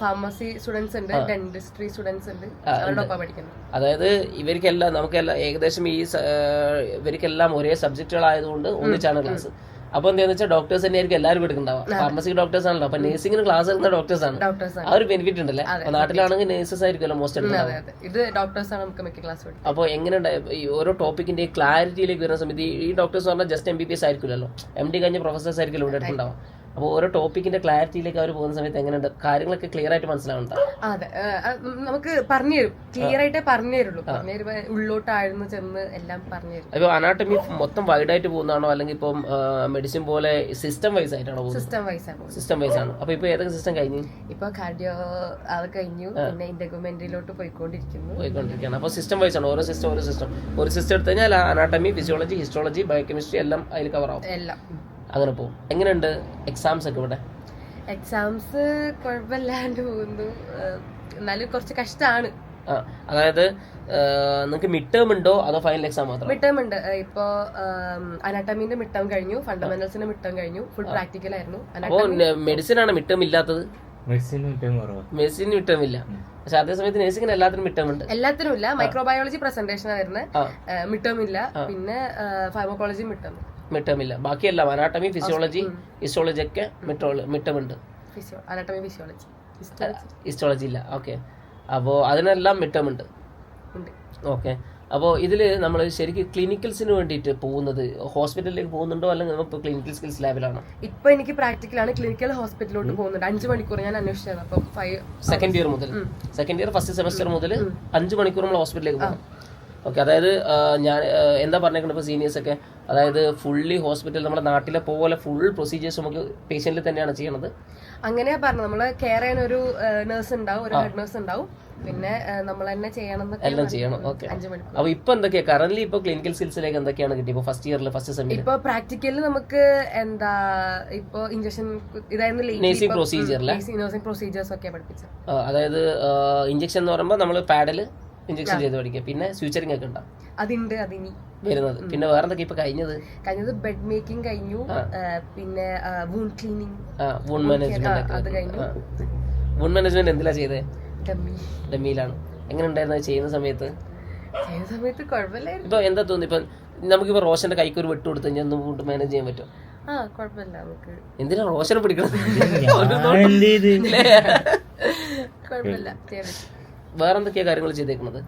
B: ഫാർമസി സ്റ്റുഡൻസ് ഉണ്ട്, ഡെന്റിസ്ട്രി സ്റ്റുഡൻസ് ഉണ്ട്, പഠിക്കുന്നത്.
A: അതായത് ഇവർക്കെല്ലാം നമുക്കെല്ലാം ഏകദേശം ഇവർക്കെല്ലാം ഒരേ സബ്ജക്റ്റുകളായതുകൊണ്ട് ഒന്നിച്ചാണ് ക്ലാസ്. അപ്പൊ എന്താന്ന് വെച്ചാൽ ഡോക്ടേഴ്സ് തന്നെയായിരിക്കും എല്ലാവരും എടുക്കുന്നുണ്ടാവുക. ഫാർമസി ഡോക്ടേഴ്സ് ആണല്ലോ, അപ്പൊ നഴ്സിംഗിന് ക്ലാസ് എടുക്കുന്ന ഡോക്ടേഴ്സ് ആണ്. ആ ഒരു ബെനിഫിറ്റ് ഉണ്ടല്ലേ? നാട്ടിലാണെങ്കിൽ നഴ്സസ് ആയിരിക്കുമല്ലോ മോസ്റ്റ് എടുക്കുന്നത്. അപ്പോൾ എങ്ങനെ ഓരോ ടോപ്പിക്കിന്റെ ക്ലാരിറ്റിയിലേക്ക് വരുന്ന സമയത്ത് ഈ ഡോക്ടേഴ്സ് പറഞ്ഞാൽ ജസ്റ്റ് MBBS ആയിരിക്കുമല്ലോ, MD കഴിഞ്ഞ പ്രൊഫസേഴ്സ് ആയിരിക്കുമല്ലോ ഇവിടെ എടുക്കുന്നുണ്ടാവും. അപ്പോൾ ഓരോ ടോപ്പിക്കിന്റെ ക്ലാരിറ്റിയിലേക്ക് അവർ പോകുന്ന സമയത്ത് എങ്ങനെയുണ്ട് കാര്യങ്ങളൊക്കെ ക്ലിയർ ആയിട്ട് മനസ്സിലാവുന്നുണ്ടോ?
B: അതെ, നമുക്ക് പറഞ്ഞുതരും, ക്ലിയർ ആയിട്ടേ പറഞ്ഞുതരുള്ളൂ. ഉള്ളോട്ടായിരുന്നു ചെന്ന് എല്ലാം പറഞ്ഞുതരും.
A: ഇപ്പൊ അനാട്ടമി മൊത്തം വൈഡ് ആയിട്ട് പോകുന്നതാണോ, അല്ലെങ്കിൽ ഇപ്പം മെഡിസിൻ പോലെ സിസ്റ്റം വൈസ് ആയിട്ടാണോ പോകുന്നത്? സിസ്റ്റം വൈസ് ആണ്. അപ്പൊ ഇപ്പൊ ഏതൊക്കെ സിസ്റ്റം കഴിഞ്ഞു?
B: ഇപ്പൊ കാർഡിയോ അത് കഴിഞ്ഞു, പിന്നെ ഇന്റഗ്രുമെന്റിലോട്ട് പോയിക്കൊണ്ടിരിക്കുകയാണ്.
A: അപ്പൊ സിസ്റ്റം വൈസ് ആണ്, ഓരോ സിസ്റ്റം ഒരു സിസ്റ്റം എടുത്തു കഴിഞ്ഞാൽ അനാട്ടമി, ഫിസിയോളജി, ഹിസ്റ്റോളജി, ബയോകെമിസ്ട്രി എല്ലാം അതിൽ കവർ ആവും.
B: എല്ലാം
A: അങ്ങനെ പോകും. എങ്ങനെയുണ്ട് എക്സാംസ് ഒക്കെ ഇവിടെ?
B: എക്സാംസ് കുഴപ്പമില്ലാണ്ട് പോകുന്നു, എന്നാലും കുറച്ച് കഷ്ടമാണ്.
A: അതായത് നിങ്ങൾക്ക് മിഡ് ടേം ഉണ്ടോ അതോ ഫൈനൽ എക്സാം മാത്രം?
B: മിഡ് ടേം ഉണ്ട്. ഇപ്പോ അനാട്ടമിന്റെ മിഡ് ടേം കഴിഞ്ഞു, ഫണ്ടമെന്റൽസിന്റെ മിഡ് ടേം കഴിഞ്ഞു, ഫുൾ പ്രാക്ടിക്കൽ ആയിരുന്നു.
A: അപ്പോൾ മെഡിസിൻ ആണ് മിഡ് ടേം ഇല്ലാത്തത്? മെഡിസിൻ മിഡ് ടേം ഇല്ല, പക്ഷെ അതേസമയത്ത് നഴ്സിംഗിന് എല്ലാത്തിനും മിഡ് ടേം ഉണ്ട്.
B: എല്ലാത്തിനും ഇല്ല. മൈക്രോബയോളജി പ്രസന്റേഷൻ വരുന്നത്, മിഡ് ടേം ഇല്ല. പിന്നെ ഫാർമക്കോളജി മിഡ്
A: ടേം ഇല്ല. ബാക്കിയെല്ലാം അനാട്ടമി, ഫിസിയോളജി, ഹിസ്റ്റോളജി ഒക്കെ മിഡ് ടേം ഉണ്ട്. ഹിസ്റ്റോളജി ഇല്ല. ഓക്കെ. അപ്പോൾ അതിനെല്ലാം മിഡ് ടേം ഉണ്ട്. ഓക്കെ. അപ്പോൾ ഇതിൽ നമ്മൾ ശരിക്കും ക്ലിനിക്കൽസിന് വേണ്ടിയിട്ട് പോകുന്നത് ഹോസ്പിറ്റലിലേക്ക് പോകുന്നുണ്ടോ, അല്ലെങ്കിൽ നമ്മൾ ക്ലിനിക്കൽ സ്കിൽസ് ലാബിലാണോ?
B: ഇപ്പൊ എനിക്ക് പ്രാക്ടിക്കലാണ്, ക്ലിനിക്കൽ ഹോസ്പിറ്റലിലോട്ട് പോകുന്നുണ്ട്. 5 മണിക്കൂർ ഞാൻ അന്വേഷിച്ചത്. അപ്പം
A: സെക്കൻഡ് ഇയർ ഫസ്റ്റ് സെമസ്റ്റർ മുതൽ 5 മണിക്കൂർ നമ്മൾ ഹോസ്പിറ്റലിലേക്ക് പോകണം. ഓക്കെ. അതായത് ഞാൻ എന്താ പറഞ്ഞേക്കുന്നത് ഇപ്പോൾ സീനിയേഴ്സ് ഒക്കെ, അതായത് ഫുള്ളി ഹോസ്പിറ്റൽ നമ്മുടെ നാട്ടിലെ പോലെ ഫുൾ പ്രൊസീജിയേഴ്സ് നമുക്ക് പേഷ്യന്റിൽ തന്നെയാണ് ചെയ്യണത്.
B: അങ്ങനെയാ പറഞ്ഞത്. നമ്മള് കെയർ ചെയ്യാൻ ഒരു നേഴ്സ് ഉണ്ടാവും, ഒരു ഹെഡ് നേഴ്സ് ഉണ്ടാവും, പിന്നെ നമ്മൾ തന്നെ
A: എല്ലാം ചെയ്യണം. ഓക്കെ. അപ്പൊ ഇപ്പൊ എന്തൊക്കെയാ കറന്റ് ഇപ്പൊ ക്ലിനിക്കൽ സ്കിൽസിലേക്ക് എന്തൊക്കെയാണ് കിട്ടി? ഇപ്പൊ ഫസ്റ്റ് ഇയറിൽ ഫസ്റ്റ് സെമിസ്റ്റർ
B: ഇപ്പൊ പ്രാക്ടിക്കലിൽ നമുക്ക് എന്താ ഇപ്പൊ ഇഞ്ചക്ഷൻ ഇതായിരുന്നു,
A: നഴ്സിംഗ്
B: പ്രൊസീജിയേഴ്സ് ഒക്കെ പഠിപ്പിച്ചത്.
A: അതായത് ഇഞ്ചക്ഷൻ എന്ന് പറയുമ്പോൾ നമ്മൾ പാഡില് ഇഞ്ചക്ഷൻ ചെയ്ത് പഠിക്കുക, പിന്നെ സ്യൂച്ചറിംഗ് ഒക്കെ ഉണ്ടാവും,
B: അതുണ്ട് അതിനി
A: വരുന്നത്. പിന്നെ വേറെ എന്തൊക്കെ ഇപ്പൊ കഴിഞ്ഞത്
B: ബെഡ് മേക്കിംഗ് കഴിഞ്ഞു, പിന്നെ വൂണ്ട് ക്ലീനിങ്,
A: വൂണ്ട് മാനേജ്മെന്റ്
B: അത് കഴിഞ്ഞു.
A: വൂണ്ട് മാനേജ്മെന്റ് എന്തിലാ ചെയ്തേ? ഡമ്മിയിലാണ്. എങ്ങനെ ഉണ്ടായിരുന്നു ചെയ്യുന്ന സമയത്ത്?
B: കുഴപ്പമില്ലായിരുന്നു.
A: ഇപ്പൊ എന്താ തോന്നി, ഇപ്പൊ നമുക്കിപ്പോ റോഷന്റെ കൈക്ക് ഒരു വെട്ട് കൊടുത്തു കഴിഞ്ഞാൽ ഒന്ന് വൂണ്ട് മാനേജ് ചെയ്യാൻ പറ്റും?
B: കുഴപ്പമില്ല. നമുക്ക്
A: എന്തിനാ റോഷനെ പിടിക്കണം?
B: കുഴപ്പമില്ല.
A: വേറെ എന്തൊക്കെയാ കാര്യങ്ങൾ ചെയ്തേക്കുന്നത്?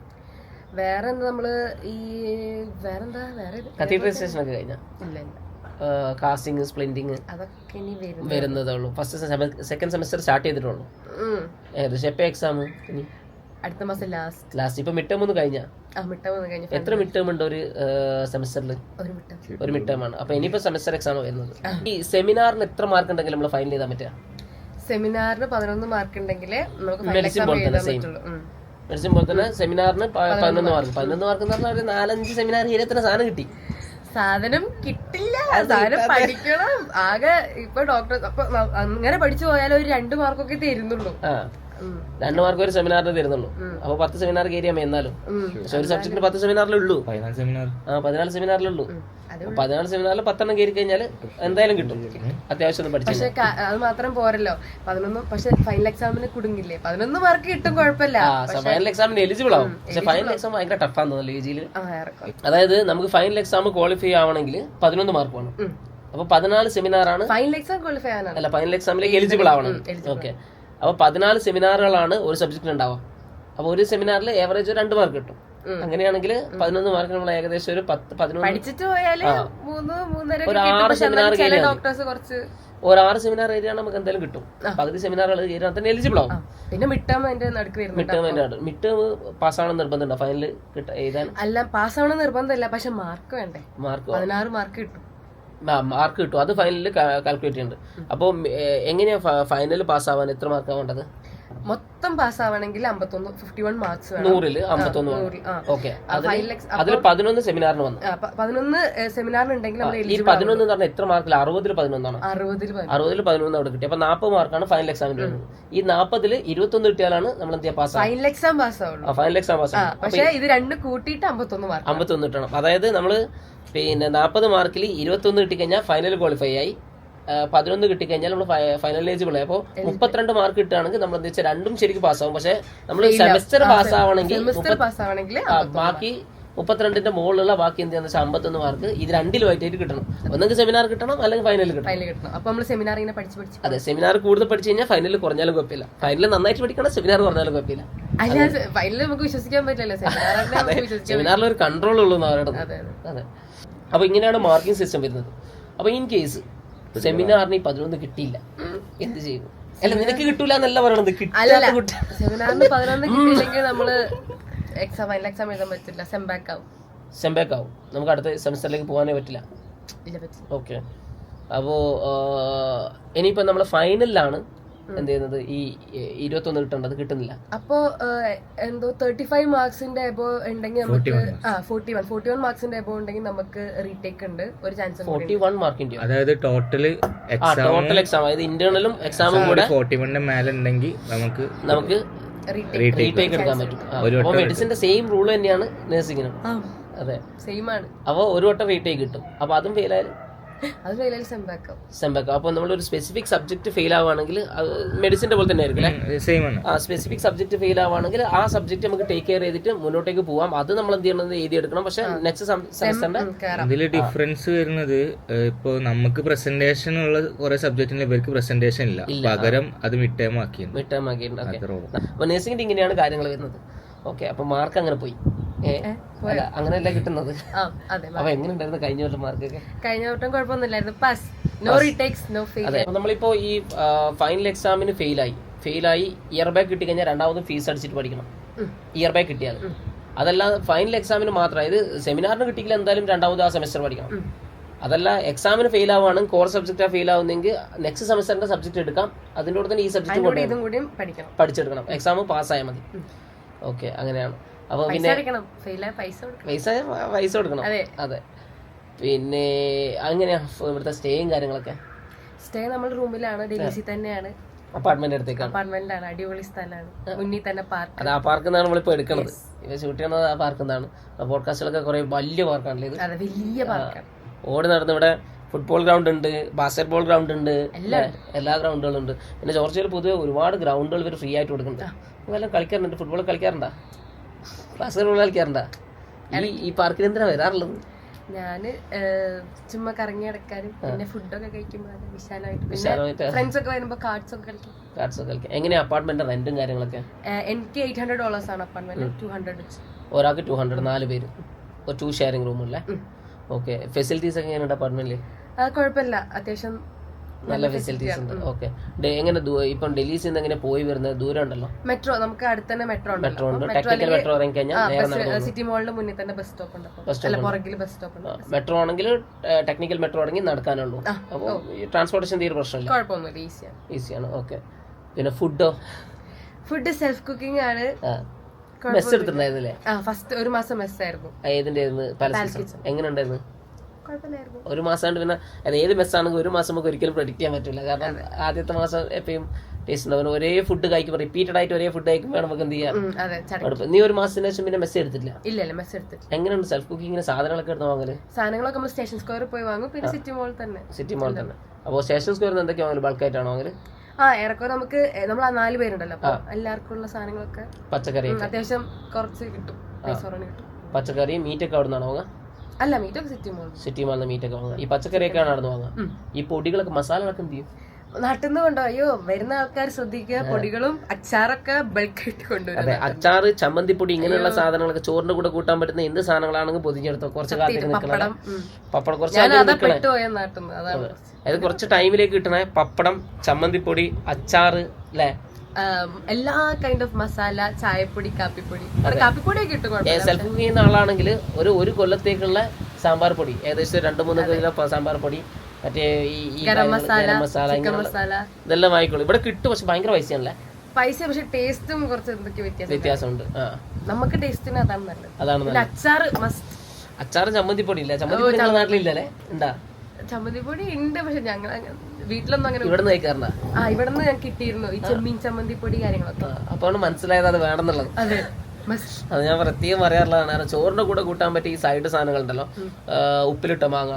B: വേറെ നമ്മള് ഈ വേറെ
A: കത്തീഡ്രലൈസേഷൻ ഒക്കെ കഴിഞ്ഞ? കാസ്റ്റിംഗ്, സ്പ്ലിന്റിങ്
B: അതൊക്കെ ഇനി
A: വരുന്നതേ ഉള്ളൂ. ഫസ്റ്റ് സെക്കൻഡ് സെമസ്റ്റർ സ്റ്റാർട്ട് ചെയ്തിട്ടുള്ളൂ. ഏകദേശം എപ്പോ എക്സാം? ഇനി
B: അടുത്ത മാസം ലാസ്റ്റ്.
A: ഇപ്പൊ മിഡ് ടേം ഒന്ന് കഴിഞ്ഞാ? എത്ര മിഡ് ടേം ഉണ്ട് ഒരു സെമസ്റ്ററിൽ? ഒരു മിഡ് ടേം ആണ്. അപ്പൊ ഇനിയിപ്പോ സെമസ്റ്റർ എക്സാം വരുന്നത്. ഈ സെമിനാറിന് എത്ര മാർക്ക് ഉണ്ടെങ്കിൽ നമ്മൾ ഫൈനൽ ചെയ്താൽ പറ്റുക?
B: സെമിനാറിന് 11 മാർക്ക് ഉണ്ടെങ്കിൽ
A: മെഡിസിൻ പോലെ തന്നെ സെമിനാറിന് 11 മാർക്ക്. 11 മാർക്ക് എന്ന് പറഞ്ഞാൽ ഒരു 4-5 സെമിനാർ ചെയ്തത്ര സാധനം കിട്ടി.
B: സാധനം കിട്ടില്ല, സാധനം പഠിക്കണം. ആകെ ഇപ്പൊ ഡോക്ടർ അപ്പൊ അങ്ങനെ പഠിച്ചു പോയാലും ഒരു 2 മാർക്കൊക്കെ തരുന്നുള്ളൂ.
A: 2 മാർക്ക് ഒരു സെമിനാറിന് തരുന്നുള്ളൂ. അപ്പൊ 10 സെമിനാർ കയറിയാൽ എന്നാലും, പക്ഷെ ഒരു സബ്ജക്റ്റിന് 10 സെമിനാറിലുള്ളൂ. 14 സെമിനാറിലുള്ളൂ. 14 സെമിനാറിൽ 10 കയറി കഴിഞ്ഞാൽ എന്തായാലും കിട്ടും. അത്യാവശ്യം ഒന്ന് പഠിച്ചു.
B: പക്ഷെ അത് മാത്രം പോരല്ലോ, 11. പക്ഷെ ഫൈനൽ എക്സാമിന് കുടുങ്ങില്ലേ, 11 മാർക്ക് കിട്ടും, കുഴപ്പമില്ല.
A: ഫൈനൽ എക്സാമിന് എലിജിബിൾ ആവും. പക്ഷെ ഫൈനൽ എക്സാം ഭയങ്കര ടഫാന്ന് തോന്നുന്നു യുജിയിൽ. അതായത് നമുക്ക് ഫൈനൽ എക്സാം ക്വാളിഫൈ ആവണമെങ്കിൽ 11 മാർക്ക് വേണം. അപ്പൊ 14 സെമിനാറാണ്
B: ഫൈനൽ എക്സാം ക്വാളിഫൈ ആവാനാണ്.
A: അല്ല, ഫൈനൽ എക്സാമിലേക്ക് എലിജിബിൾ ആവണം. ഓക്കെ. അപ്പോൾ 14 സെമിനാറുകളാണ് ഒരു സബ്ജക്റ്റിന് ഉണ്ടാവുക. അപ്പോൾ ഒരു സെമിനാറിൽ ഏവറേജ് 2 മാർക്ക് കിട്ടും. അങ്ങനെയാണെങ്കിൽ 11 മാർക്ക് നമ്മൾ ഏകദേശം ഒരു 10-11
B: പഠിച്ചിട്ട് പോയാല് 3-3.5
A: ഒരു 6 സെമിനാർ
B: ഡോക്ടേഴ്സ് കുറച്ച്
A: ഒരു 6 സെമിനാർ ഏരിയ നമുക്ക് എന്തായാലും കിട്ടും. പകുതി സെമിനാറുകൾ ഏരിയ തന്നെ എലിജിബിൾ ആവും.
B: പിന്നെ മിഡ്
A: ടേം പാസ്സാവണം നിർബന്ധമുണ്ടോ ഫൈനൽ എഴുതാൻ?
B: അല്ല, പാസ്സാവണം നിർബന്ധമില്ല, പക്ഷെ മാർക്ക് വേണ്ടേ? മാർക്ക് 16 മാർക്ക് കിട്ടും.
A: മാർക്ക് കിട്ടും, അത് ഫൈനലിൽ കാൽക്കുലേറ്റ് ചെയ്യുന്നുണ്ട്. അപ്പോൾ എങ്ങനെയാ ഫൈനൽ പാസ്സാവാൻ എത്ര മാർക്കാണ് വേണ്ടത്?
B: മൊത്തം പാസ്സാവണമെങ്കിൽ 51 മാർക്സ്
A: 100-ൽ 51. ഓക്കെ, അതിൽ 11 സെമിനാറിന് വന്നു.
B: 11 സെമിനാറിനുണ്ടെങ്കിൽ
A: ഈ 11 എന്ന് പറഞ്ഞാൽ എത്ര മാർക്കിൽ? 60-ൽ 11 ആണ്. 60-ൽ 11 അവിടെ കിട്ടി. അപ്പൊ 40 മാർക്കാണ് ഫൈനൽ എക്സാമിന് വരുന്നത്. ഈ 40-ൽ 21 കിട്ടിയാലാണ് നമ്മൾ എന്ത് പാസ്?
B: ഫൈനൽ എക്സാം പാസ്സാവുള്ളൂ.
A: ഫൈനൽ എക്സാം പാസ്സാവും.
B: പക്ഷേ ഇത് രണ്ടും കൂട്ടിയിട്ട് 51
A: കിട്ടണം. അതായത് നമ്മള് പിന്നെ 40 മാർക്കിൽ 21 കിട്ടിക്കഴിഞ്ഞാൽ ഫൈനൽ ക്വാളിഫൈ ആയി. 11 കിട്ടിക്കഴിഞ്ഞാൽ നമ്മൾ ഫൈനൽ എലിജിബിൾ ആയി. അപ്പോൾ 32 മാർക്ക് കിട്ടുകയാണെങ്കിൽ നമ്മൾ എന്താ വെച്ചാൽ രണ്ടും ശരിക്കും പാസ്സാവും. പക്ഷെ നമ്മൾ സെമസ്റ്റർ പാസ്സാവണമെങ്കിൽ ബാക്കി 32ന്റെ മുകളിലുള്ള ബാക്കി എന്താണെന്ന് വെച്ചാൽ 51 മാർക്ക് ഇത് രണ്ടിലുമായിട്ട് കിട്ടണം. ഒന്നെങ്കിൽ സെമിനാർ കിട്ടണം, അല്ലെങ്കിൽ ഫൈനൽ കിട്ടണം.
B: അപ്പൊ നമ്മൾ സെമിനാർ ഇങ്ങനെ പഠിച്ചു
A: അതെ, സെമിനാർ കൂടുതൽ പഠിച്ചു കഴിഞ്ഞാൽ ഫൈനലിൽ കുറഞ്ഞാലും കുഴപ്പമില്ല. ഫൈനലിൽ നന്നായിട്ട് പഠിക്കണം, സെമിനാർ കുറഞ്ഞാലും കുഴപ്പമില്ല.
B: ഫൈനലിൽ നമുക്ക് വിശ്വസിക്കാൻ പറ്റില്ല,
A: സെമിനാറിൽ ഒരു കൺട്രോൾ ഉള്ളൂ എന്ന് പറയുന്നത്. അതെ, അപ്പൊ ഇങ്ങനെയാണ് മാർക്കിംഗ് സിസ്റ്റം വരുന്നത്. അപ്പൊ ഇൻ കേസ് സെമിനാറിന് 11 കിട്ടിയില്ല, എന്ത് ചെയ്യും? അല്ല, നിനക്ക് കിട്ടൂല എന്നല്ല പറയണത്.
B: സെമിനാറിന് 11 കിട്ടിയില്ലെങ്കിൽ നമ്മള് ഫൈനൽ എക്സാം എഴുതാൻ പറ്റില്ല, സെംബാക്ക് ആവും.
A: നമുക്ക് അടുത്ത സെമിസ്റ്ററിലേക്ക് പോകാനേ പറ്റില്ല. ഓക്കെ, അപ്പോ ഇനിയിപ്പോ നമ്മള് ഫൈനലിലാണ് എന്ത് ചെയ്യുന്നത്, ഈ 21 കിട്ടേണ്ടത് കിട്ടുന്നില്ല.
B: അപ്പോ എന്തോ 35 മാർക്സിന്റെ എബോ ഉണ്ടെങ്കിൽ നമുക്ക് 41 മാർക്സിന്റെ എബോ ഉണ്ടെങ്കിൽ നമുക്ക് റീടേക്ക് ഉണ്ട്, ഒരു ചാൻസ്.
A: 41 മാർക്കിന്റെ,
C: അതായത് ടോട്ടൽ
A: എക്സാം അതായത് ഇന്റേണലും എക്സാമും കൂടെ
C: 41 മേലെ ഉണ്ടെങ്കിൽ നമുക്ക്
A: റീടേക്ക് എടുക്കാൻ പറ്റും. അപ്പൊ മെഡിസിന്റെ സെയിം റൂൾ തന്നെയാണ് നഴ്സിംഗിനും. അതെ,
B: സെയിം ആണ്.
A: അപ്പൊ ഒരു വട്ടം റീടേക്ക് കിട്ടും. അപ്പൊ അതും ഫെയിൽ ആയാലും
B: സെംബാക്ക്.
A: അപ്പൊ നമ്മളൊരു സ്പെസിഫിക് സബ്ജക്ട് ഫെയിൽ ആവുകയാണെങ്കിൽ മെഡിസിന്റെ പോലെ തന്നെ ആയിരിക്കും അല്ലേ? സ്പെസിഫിക് സബ്ജക്ട് ഫെയിൽ ആവുകയാണെങ്കിൽ ആ സബ്ജക്ട് നമുക്ക് ടേക്ക് കെയർ ചെയ്തിട്ട് മുന്നോട്ടേക്ക് പോവാം. അത് നമ്മൾ എന്ത് ചെയ്യണമെന്ന് എഴുതിയെടുക്കണം. പക്ഷെ നെക്സ്റ്റ് സെമസ്റ്ററിന്റെ
C: ഇതിൽ ഡിഫറൻസ് വരുന്നത്, ഇപ്പൊ നമുക്ക് പ്രസന്റേഷൻ ഉള്ള കുറെ സബ്ജക്റ്റിന് ഇവർക്ക് പ്രസന്റേഷൻ ഇല്ല, പകരം അത് മിഡ് ടൈം ആക്കിയിട്ടുണ്ട്.
A: അപ്പൊ നഴ്സിംഗിന്റെ ഇങ്ങനെയാണ് കാര്യങ്ങൾ വരുന്നത്. ഓക്കെ, അപ്പൊ മാർക്ക് അങ്ങനെ പോയി. അങ്ങനെയല്ല കിട്ടുന്നത്. അപ്പൊ എങ്ങനെ ഉണ്ടായിരുന്നു കഴിഞ്ഞ വട്ടം മാർക്കൊക്കെ?
B: കഴിഞ്ഞ വട്ടം കുഴപ്പമൊന്നുമില്ലായിരുന്നു, pass, no retakes, no fail.
A: അതെ, നമ്മളിപ്പോ ഈ ഫൈനൽ എക്സാമിന് ഫെയിലായി ഇയർ ബാക്ക് കിട്ടി കഴിഞ്ഞാൽ രണ്ടാമതും ഫീസ് അടിച്ചിട്ട് പഠിക്കണം. ഇയർ ബാക്ക് കിട്ടിയാൽ അതല്ല, ഫൈനൽ എക്സാമിന് മാത്രം, ഇത് സെമിനാറിന് കിട്ടിയില്ല എന്തായാലും രണ്ടാമത് ആ സെമസ്റ്റർ പഠിക്കണം. അതല്ല, എക്സാമിന് ഫെയിൽ ആവുകയാണ്, കോർ സബ്ജക്റ്റാ ഫെയിൽ ആവുന്നെങ്കിൽ നെക്സ്റ്റ് സെമസ്റ്ററിന്റെ സബ്ജക്ട് എടുക്കാം. അതിന്റെ കൂടെ തന്നെ ഈ സബ്ജക്ട് പഠിച്ചെടുക്കണം. എക്സാം പാസ്സായാൽ മതി. ഓക്കെ, അങ്ങനെയാണ്. അപ്പൊ പിന്നെ പൈസ കൊടുക്കണം. അതെ, പിന്നെ അങ്ങനെയാ ഇവിടുത്തെ സ്റ്റേയും കാര്യങ്ങളൊക്കെ?
B: സ്റ്റേ നമ്മൾ റൂമിലാണ്, ഡൽഹി തന്നെയാണ്.
A: അപ്പാർട്ട്മെന്റ് അടുത്തേക്കാണ്?
B: അപ്പാർട്ട്മെന്റാണ്, അടിപൊളി സ്ഥലമാണ്, മുന്നിൽ തന്നെ പാർക്ക്.
A: അത് ആ പാർക്കിൽ നിന്നാണ് നമ്മളിപ്പോ എടുക്കുന്നത്. ഇവ ഷൂട്ട് ചെയ്യണത് ആ പാർക്കിൽ നിന്നാണ്. പോഡ്കാസ്റ്റുകളൊക്കെ കുറെ വലിയ പാർക്കാണല്ലേ ഇത്?
B: അതെ, വലിയ പാർക്കാണ്.
A: ഓടി നടന്ന് ഇവിടെ ഫുട്ബോൾ ഗ്രൗണ്ട് ഉണ്ട്, ബാസ്കറ്റ്ബോൾ ഗ്രൗണ്ട് ഉണ്ട്, എല്ലാ ഗ്രൗണ്ടുകളും ഉണ്ട്. പിന്നെ ജോർജിയയിൽ പൊതുവെ ഒരുപാട് ഗ്രൗണ്ടുകൾ ഇവർ ഫ്രീ ആയിട്ട് കൊടുക്കുന്നുണ്ട്. വല്ലതും കളിക്കാറുണ്ട്? ഫുട്ബോൾ കളിക്കാറുണ്ടാ? ബാസ്കറ്റ്ബോൾ കളിക്കാറുണ്ടാ? ഈ പാർക്കിൽ എന്തിനാ വരാറുള്ളത്?
B: ഞാന് ചുമ്മാ കറങ്ങി നടക്കാനും പിന്നെ ഫുഡൊക്കെ കഴിക്കുമ്പോൾ വിശാലമായിട്ട് ഫ്രണ്ട്സ് ഒക്കെ വരുമ്പോ കാർഡ്സ് ഒക്കെ കളിക്കും.
A: എങ്ങനെയാ അപ്പാർട്ട്മെന്റ് റെന്റും കാര്യങ്ങളൊക്കെ?
B: എനിക്ക് $800 ആണ് അപ്പാർട്ട്മെന്റ്, 200
A: ഒരാൾക്ക് 200, 4 പേര്, ഒരു 2 ഷെയറിംഗ് റൂം അല്ലേ? ഓക്കെ, ഫെസിലിറ്റീസ് ഒക്കെ എങ്ങനെയുണ്ട് അപ്പാർട്ട്മെന്റിൽ?
B: കുഴപ്പമില്ല, അത്യാവശ്യം
A: നല്ല ഫെസിലിറ്റീസ് ഉണ്ട്. ഓക്കെ, എങ്ങനെ ഇപ്പം ഡൽഹിയിൽ നിന്ന് എങ്ങനെ പോയി വരുന്നത്? ദൂരം ഉണ്ടല്ലോ.
B: മെട്രോ, നമുക്ക് അടുത്ത് തന്നെ മെട്രോ ഉണ്ട്.
A: ടെക്നിക്കൽ മെട്രോ ഇറങ്ങി കഴിഞ്ഞാൽ
B: സിറ്റി മോളിന്റെ മുന്നിൽ തന്നെ ബസ് സ്റ്റോപ്പ് ഉണ്ട്. ബസ് സ്റ്റോപ്പ് ഉണ്ട്.
A: മെട്രോ ആണെങ്കിൽ ടെക്നിക്കൽ മെട്രോ ആണെങ്കിൽ നടക്കാനുള്ളൂ. അപ്പോൾ ട്രാൻസ്പോർട്ടേഷൻ തീരെ പ്രശ്നമില്ല,
B: കുഴപ്പമൊന്നുമില്ല,
A: ഈസിയാണ്. ഓക്കെ, പിന്നെ ഫുഡ്
B: സെൽഫ് കുക്കിംഗ് ആണ്.
A: മെസ് എടുത്തിട്ടുണ്ടായിരുന്നില്ലേ?
B: ഫസ്റ്റ് ഒരു മാസം മെസ് ആയിരുന്നു.
A: ഏതിന്റെ എങ്ങനെ ഉണ്ടായിരുന്നു? ഒരു മാസം പിന്നെ അത് ഏത് മെസ്സാണെങ്കിൽ ഒരു മാസം നമുക്ക് ഒരിക്കലും പ്രഡിക്ട് ചെയ്യാൻ പറ്റില്ല. കാരണം ആദ്യത്തെ മാസം എപ്പോഴും ടേസ്റ്റ് ഉണ്ടാവും. ഒരേ ഫുഡ് കഴിക്കുമ്പോൾ റിപ്പീറ്റഡ് ആയിട്ട് ഒരേ ഫുഡ് കഴിക്കുമ്പോൾ നമുക്ക് എന്ത് ചെയ്യാം? നീ ഒരു മാസത്തിന് ശേഷം പിന്നെ മെസ്സ് എടുത്തില്ല?
B: ഇല്ല, മെസ്സ് എടുത്തില്ല.
A: എങ്ങനെയാണ് സെൽഫ് കുക്കിങ്ങിന് സാധനങ്ങളൊക്കെ എടുത്ത് വാങ്ങല്?
B: സാധനങ്ങളൊക്കെ നമ്മൾ സ്റ്റേഷൻ സ്ക്വയറിൽ പോയി വാങ്ങും, പിന്നെ സിറ്റി മോളിൽ തന്നെ.
A: അപ്പോൾ സ്റ്റേഷൻ സ്ക്വയറിൽ എന്തൊക്കെയാ വാങ്ങല്? ബൾക്കായിട്ടാണോ വാങ്ങല്?
B: ഏറെക്കുറെ നമുക്ക് നമ്മൾ 4 പേരുണ്ടല്ലോ, അപ്പൊ എല്ലാവർക്കും ഉള്ള സാധനങ്ങളൊക്കെ, പച്ചക്കറി അത്യാവശ്യം കുറച്ച് കിട്ടും.
A: പച്ചക്കറി മീറ്റൊക്കെ അവിടെ നിന്നാണ് വാങ്ങുക?
B: അല്ല, മീറ്റൊക്കെ സിറ്റി മോളിൽ
A: മീറ്റൊക്കെ വാങ്ങുക. ഈ പച്ചക്കറിയൊക്കെയാണ് അവിടെ നിന്ന് വാങ്ങുക. ഈ പൊടികളൊക്കെ മസാലകളൊക്കെ എന്ത് ചെയ്യും?
B: നാട്ടിൽ നിന്ന് കൊണ്ടോ അയ്യോ വരുന്ന ആൾക്കാർ ശ്രദ്ധിക്കുക, പൊടികളും അച്ചാറൊക്കെ ബൾക്കായിട്ട് കൊണ്ടുവരും.
A: അതെ, അച്ചാറ്, ചമ്മന്തിപ്പൊടി, ഇങ്ങനെയുള്ള സാധനങ്ങളൊക്കെ ചോറിന്റെ കൂടെ കൂട്ടാൻ പറ്റുന്ന എന്ത് സാധനങ്ങളാണെങ്കിൽ പൊതിഞ്ഞെടുത്തോ. കുറച്ച് കാലത്തേക്ക് നിൽക്കണം. പപ്പടം കുറച്ച് അതായത് കുറച്ച് ടൈമിലേക്ക് കിട്ടണേ. പപ്പടം, ചമ്മന്തിപ്പൊടി, അച്ചാറ് അല്ലേ,
B: എല്ലാ കൈൻഡ് ഓഫ് മസാല, ചായപ്പൊടി, കാപ്പിപ്പൊടി. കാപ്പിപ്പൊടിയൊക്കെ കിട്ടും.
A: സെൽഫ് കുക്ക് ചെയ്യുന്ന ആളാണെങ്കിൽ ഒരു കൊല്ലത്തേക്കുള്ള സാമ്പാർ പൊടി ഏകദേശം 2-3 കിലോ സാമ്പാർ പൊടി, മറ്റേ ഈ ഗരം മസാല ഇതെല്ലാം വാങ്ങിക്കോളൂ. ഇവിടെ കിട്ടും, പക്ഷെ ഭയങ്കര പൈസയാണല്ലേ.
B: പൈസ, പക്ഷെ ടേസ്റ്റും കുറച്ച് എന്തൊക്കെ
A: വ്യത്യാസമുണ്ട്. നമുക്ക്
B: ടേസ്റ്റിന് അതാണ് നല്ലത്. അച്ചാറ് മസ്റ്റ്.
A: അച്ചാറും ചമ്മന്തിപ്പൊടി ഇല്ല, ചമ്മന്തിപ്പൊടി നാട്ടിലില്ലല്ലേ? എന്താ
B: ചമ്മന്തിപ്പൊടി ഉണ്ട്, പക്ഷെ ഞങ്ങൾ വീട്ടിലൊന്നും അങ്ങനെ
A: ഇവിടെ നിന്ന് കഴിക്കാറുണ്ടാ?
B: ഇവിടുന്ന് ഞാൻ കിട്ടിയിരുന്നു ഈ ചെമ്മീൻ ചമ്മന്തിപ്പൊടി കാര്യങ്ങളൊക്കെ.
A: അപ്പൊ മനസ്സിലായത് അത് വേണമെന്നുള്ളത്. അത് ഞാൻ പ്രത്യേകം പറയാറുള്ളതാണ്. ചോറിന്റെ കൂടെ കൂട്ടാൻ പറ്റിയ ഈ സൈഡ് സാധനങ്ങളുണ്ടല്ലോ, ഉപ്പിലിട്ട മാങ്ങ,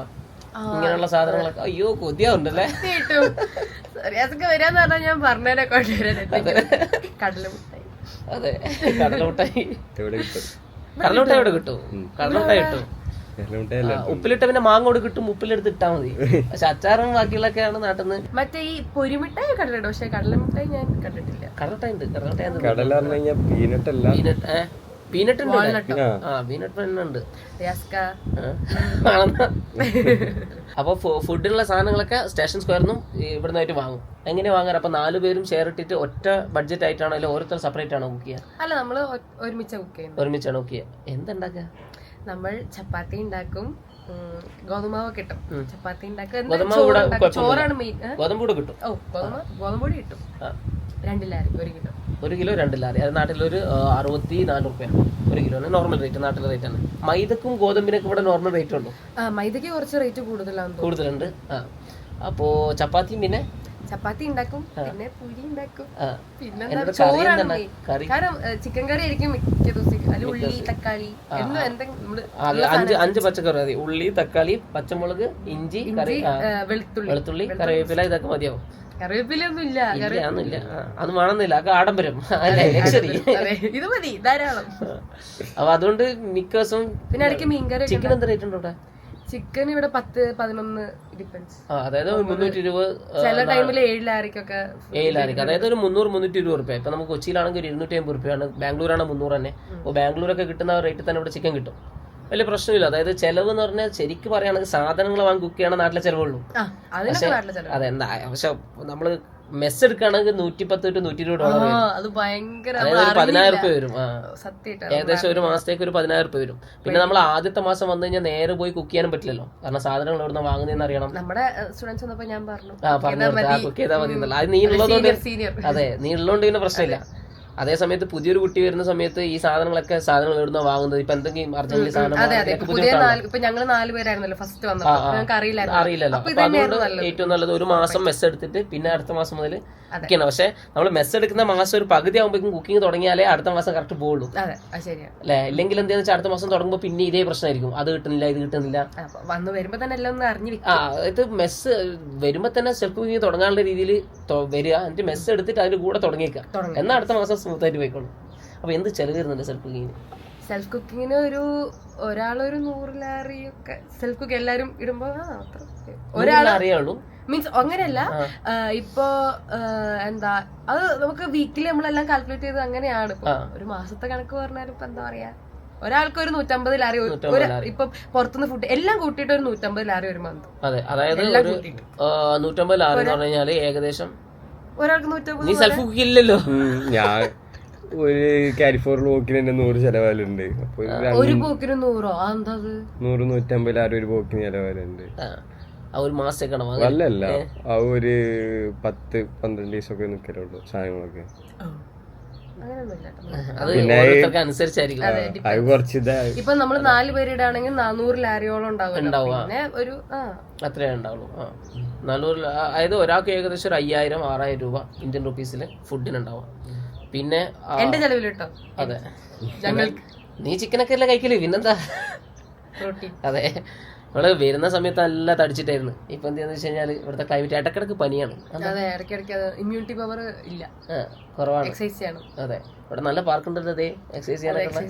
A: ഇങ്ങനെയുള്ള സാധനങ്ങളൊക്കെ അയ്യോ കൊതിയാവുണ്ടല്ലേ.
B: വരാന്ന് പറഞ്ഞാൽ ഞാൻ പറഞ്ഞതിനെ കൊണ്ടുവരാൻ കടലമുട്ടായി.
A: അതെ, കടലമുട്ടായി ഇവിടെ കിട്ടും. കടലമുട്ടായി കിട്ടും. ഉപ്പിലിട്ട പിന്നെ മാങ്ങോട് കിട്ടും, ഉപ്പിലെടുത്ത് ഇട്ടാ മതി. പക്ഷെ അച്ചാറും ബാക്കിയുള്ളൊക്കെയാണ് നാട്ടിൽ നിന്ന്.
B: മറ്റേ ഈ പൊരിമിട്ടായി കണ്ടിട്ടുണ്ട്, പക്ഷെ കടലമിട്ടായി ഞാൻ കണ്ടിട്ടില്ല.
A: കടലട്ടായി ഉണ്ട്.
B: പീനട്ട്
A: ഉണ്ട്. അപ്പൊ ഫുഡിനുള്ള സാധനങ്ങളൊക്കെ സ്റ്റേഷൻ സ്ക്വയറിനും ഇവിടുന്നായിട്ട് വാങ്ങും. എങ്ങനെ വാങ്ങാൻ? അപ്പൊ 4 പേരും ഷെയർ ഇട്ടിട്ട് ഒറ്റ ബഡ്ജറ്റ് ആയിട്ടാണോ, അല്ലെങ്കിൽ ഓരോരുത്തർ സെപ്പറേറ്റ് ആണോ കുക്ക് ചെയ്യുക?
B: അല്ല, നമ്മള് ഒരുമിച്ചാണ്
A: കുക്ക് ചെയ്യുക. എന്തുണ്ടാക്കുക?
B: നമ്മൾ ചപ്പാത്തി ഉണ്ടാക്കും, ഗോതമ്പാവ് കിട്ടും. ചപ്പാത്തി ഉണ്ടാക്കും,
A: ചോറാണ് മെയിൻ. ഗോതമ്പൂട് കിട്ടും.
B: ഗോതമ്പൊടി കിട്ടും 2 ലാരി
A: 1 കിലോ 2 ലാരി. അത് നാട്ടിലൊരു 64 രൂപ 1 കിലോന് നോർമൽ റേറ്റ്, നാട്ടിലെ റേറ്റ് ആണ്. മൈദക്കും ഗോതമ്പിനൊക്കെ ഇവിടെ നോർമൽ റേറ്റ് ഉള്ളൂ.
B: മൈദക്ക് കുറച്ച് റേറ്റ്
A: കൂടുതലുണ്ട്. അപ്പോ ചപ്പാത്തിയും പിന്നെ
B: ചപ്പാത്തി ഉണ്ടാക്കും, പിന്നെ പൂരി ഉണ്ടാക്കും, പിന്നെ ചോറാണ്. കാരണം ചിക്കൻ കറി ആയിരിക്കും മിക്ക ദിവസം. അതിൽ ഉള്ളി, തക്കാളി, എന്തെങ്കിലും
A: 5 പച്ചക്കറി മതി. ഉള്ളി, തക്കാളി, പച്ചമുളക്, ഇഞ്ചി, വെളുത്തുള്ളി, കറിവേപ്പില, ഇതൊക്കെ മതിയാവും.
B: കറിവേപ്പിലൊന്നും ഇല്ല,
A: അത് വേണമെന്നില്ല, അത് ആഡംബരം, ലക്ഷറി.
B: ഇത് മതി ധാരാളം.
A: അപ്പൊ അതുകൊണ്ട് മിക്ക ദിവസവും
B: പിന്നെ ഇടയ്ക്ക് മീൻകറി.
A: ചിക്കൻ എന്ത് റേറ്റ് ഉണ്ട് ഇവിടെ?
B: ചിക്കൻ ഇവിടെ 10-11 ഡിപ്പെൻസ്.
A: അതായത് 320,
B: ചില ടൈമിൽ 7 ലാരിക്കൊക്കെ.
A: 7 ലാരിക്ക്, അതായത് ഒരു 300-320 രൂപ. ഇപ്പൊ നമുക്ക് കൊച്ചിയിലാണെങ്കിൽ ഒരു 250 രൂപയാണ്, ബാംഗ്ലൂരാണ് 300 തന്നെ. അപ്പോൾ ബാംഗ്ലൂരൊക്കെ കിട്ടുന്ന റേറ്റിൽ തന്നെ ഇവിടെ ചിക്കൻ കിട്ടും. വലിയ പ്രശ്നമില്ല. അതായത് ചെലവ് എന്ന് പറഞ്ഞാൽ ശരിക്കും പറയുകയാണെങ്കിൽ സാധനങ്ങൾ വാങ്ങി കുക്ക് ചെയ്യണ നാട്ടിലെ ചെലവുള്ളൂ. അതെ, എന്താ പക്ഷെ നമ്മള് മെസ്സ് എടുക്കുകയാണെങ്കിൽ $110-120
B: അത് ഭയങ്കര,
A: അതായത് 10,000 രൂപ വരും. ഏകദേശം ഒരു മാസത്തേക്ക് ഒരു 10,000 രൂപ വരും. പിന്നെ നമ്മൾ ആദ്യത്തെ മാസം വന്നു കഴിഞ്ഞാൽ നേരെ പോയി കുക്ക് ചെയ്യാനും പറ്റില്ലല്ലോ, കാരണം സാധനങ്ങൾ എവിടെ വാങ്ങുന്നതെന്ന് അറിയണം.
B: നമ്മുടെ സ്റ്റുഡൻസ് വന്നപ്പോ ഞാൻ പറഞ്ഞു
A: കുക്ക് ചെയ്താൽ മതി എന്നല്ല. അത് നീ ഉള്ളതുകൊണ്ട്, അതെ നീ ഉള്ളതുകൊണ്ട് പിന്നെ പ്രശ്നമില്ല. അതേ സമയത്ത് പുതിയൊരു കുട്ടി വരുന്ന സമയത്ത് ഈ സാധനങ്ങൾ എവിടുന്ന വാങ്ങുന്നത്? ഇപ്പൊ എന്തെങ്കിലും അർജന്റീന സാധനം
B: ഞങ്ങള് 4 പേരായിരുന്നല്ലോ ഫസ്റ്റ് വന്നത്,
A: അറിയില്ലല്ലോ. അപ്പൊ അതുകൊണ്ട് ഏറ്റവും നല്ലത് ഒരു മാസം മെസ്സ് എടുത്തിട്ട് പിന്നെ അടുത്ത മാസം മുതൽ കുക്ക് ചെയ്യണം. പക്ഷെ നമ്മൾ മെസ്സ് എടുക്കുന്ന മാസം ഒരു പകുതി ആകുമ്പോഴേക്കും കുക്കിംഗ് തുടങ്ങിയാലേ അടുത്ത മാസം കറക്റ്റ് പോകുള്ളൂ അല്ലെ. ഇല്ലെങ്കിൽ എന്താണെന്ന് വെച്ചാൽ അടുത്ത മാസം തുടങ്ങുമ്പോൾ പിന്നെ ഇതേ പ്രശ്നമായിരിക്കും, അത് കിട്ടുന്നില്ല, ഇത് കിട്ടുന്നില്ല.
B: വന്ന് വരുമ്പോ തന്നെ എല്ലാം ഒന്ന് അറിഞ്ഞു.
A: ഇത് മെസ്സ് വരുമ്പോ തന്നെ സെൽഫ് കുക്കിംഗ് തുടങ്ങാനുള്ള രീതിയിൽ വരിക, എന്നിട്ട് മെസ്സ് എടുത്തിട്ട് അതിന്റെ കൂടെ തുടങ്ങിയേക്കാം. എന്നാൽ അടുത്ത മാസം സ്മൂത്ത് ആയിട്ട് പോയിക്കോളും. അപ്പൊ എന്ത് ചെലവ് വരുന്നുണ്ട് സെൽഫ് കുക്കിങ്ങിന്?
B: സെൽഫ് കുക്കിങ്ങിന് ഒരാളൊരു 100 ലാരി ഒക്കെ സെൽഫ് കുക്ക് എല്ലാരും ഇടുമ്പോ ഒരാൾ അറിയുള്ളൂ. മീൻസ് അങ്ങനെയല്ല, ഇപ്പൊ എന്താ അത് നമുക്ക് വീക്കിലി നമ്മളെല്ലാം കാൽക്കുലേറ്റ് ചെയ്ത് അങ്ങനെയാണ്. ഇപ്പൊ ഒരു മാസത്തെ കണക്ക് പറഞ്ഞാൽ ഇപ്പൊ എന്താ പറയാ, ഒരാൾക്ക് ഒരു 150 ലാരി, ഇപ്പൊ പുറത്തുനിന്ന് ഫുഡ് എല്ലാം കൂട്ടിയിട്ട് ഒരു 150 ലാരി ഒരു മന്ത്.
A: അതെ, അതായത് 150 ലാരി എന്ന് പറഞ്ഞു കഴിഞ്ഞാല് ഏകദേശം
B: ഒരാൾക്ക് 150.
A: നീ സെൽഫ് കുക്ക് ഇല്ലല്ലോ.
D: ഞാൻ ഒരു കാരിഫോർ പോക്കിന് 100 ചെലവാലുണ്ട്.
B: ഒരു പോക്കിന് 100?
D: 100-150 ലാരി ഒരു പോക്കിന് ചെലവാലുണ്ട്.
A: ഒരു മാസത്തേക്കാണ്
D: അല്ലല്ല, ആ ഒരു 10-12 ദിവസമൊക്കെ നിൽക്കലുള്ളൂ സാധനങ്ങളൊക്കെ.
B: ഇപ്പൊ നമ്മള് 4 പേരിടാണെങ്കിൽ 400 ലാരിയോളം ഉണ്ടാവും.
A: അത്രേ ഉണ്ടാവുള്ളൂ. 400, അതായത് ഒരാൾക്ക് ഏകദേശം ഒരു 5,000-6,000 രൂപ ഇന്ത്യൻ റുപ്പീസിൽ ഫുഡിനുണ്ടാവും. പിന്നെ
B: എന്റെ ചെലവിലിട്ടോ.
A: അതെ, നീ ചിക്കനൊക്കെ അല്ലേ കഴിക്കല്, പിന്നെന്താ. അതെ, നമ്മള് വരുന്ന സമയത്ത് നല്ല തടിച്ചിട്ടായിരുന്നു. ഇപ്പൊ എന്താന്ന് വെച്ച് കഴിഞ്ഞാല് ഇവിടുത്തെ ക്ലൈമറ്റ് ഇടക്കിടക്ക് പനിയാണ്.
B: ഇമ്മ്യൂണിറ്റി പവർ ഇല്ല,
A: കുറവാണ്.
B: എക്സസൈസ് ചെയ്യണം.
A: അതെ, ഇവിടെ നല്ല പാർക്ക് ഉണ്ട്, അതെ എക്സസൈസ് ചെയ്യാനൊക്കെ.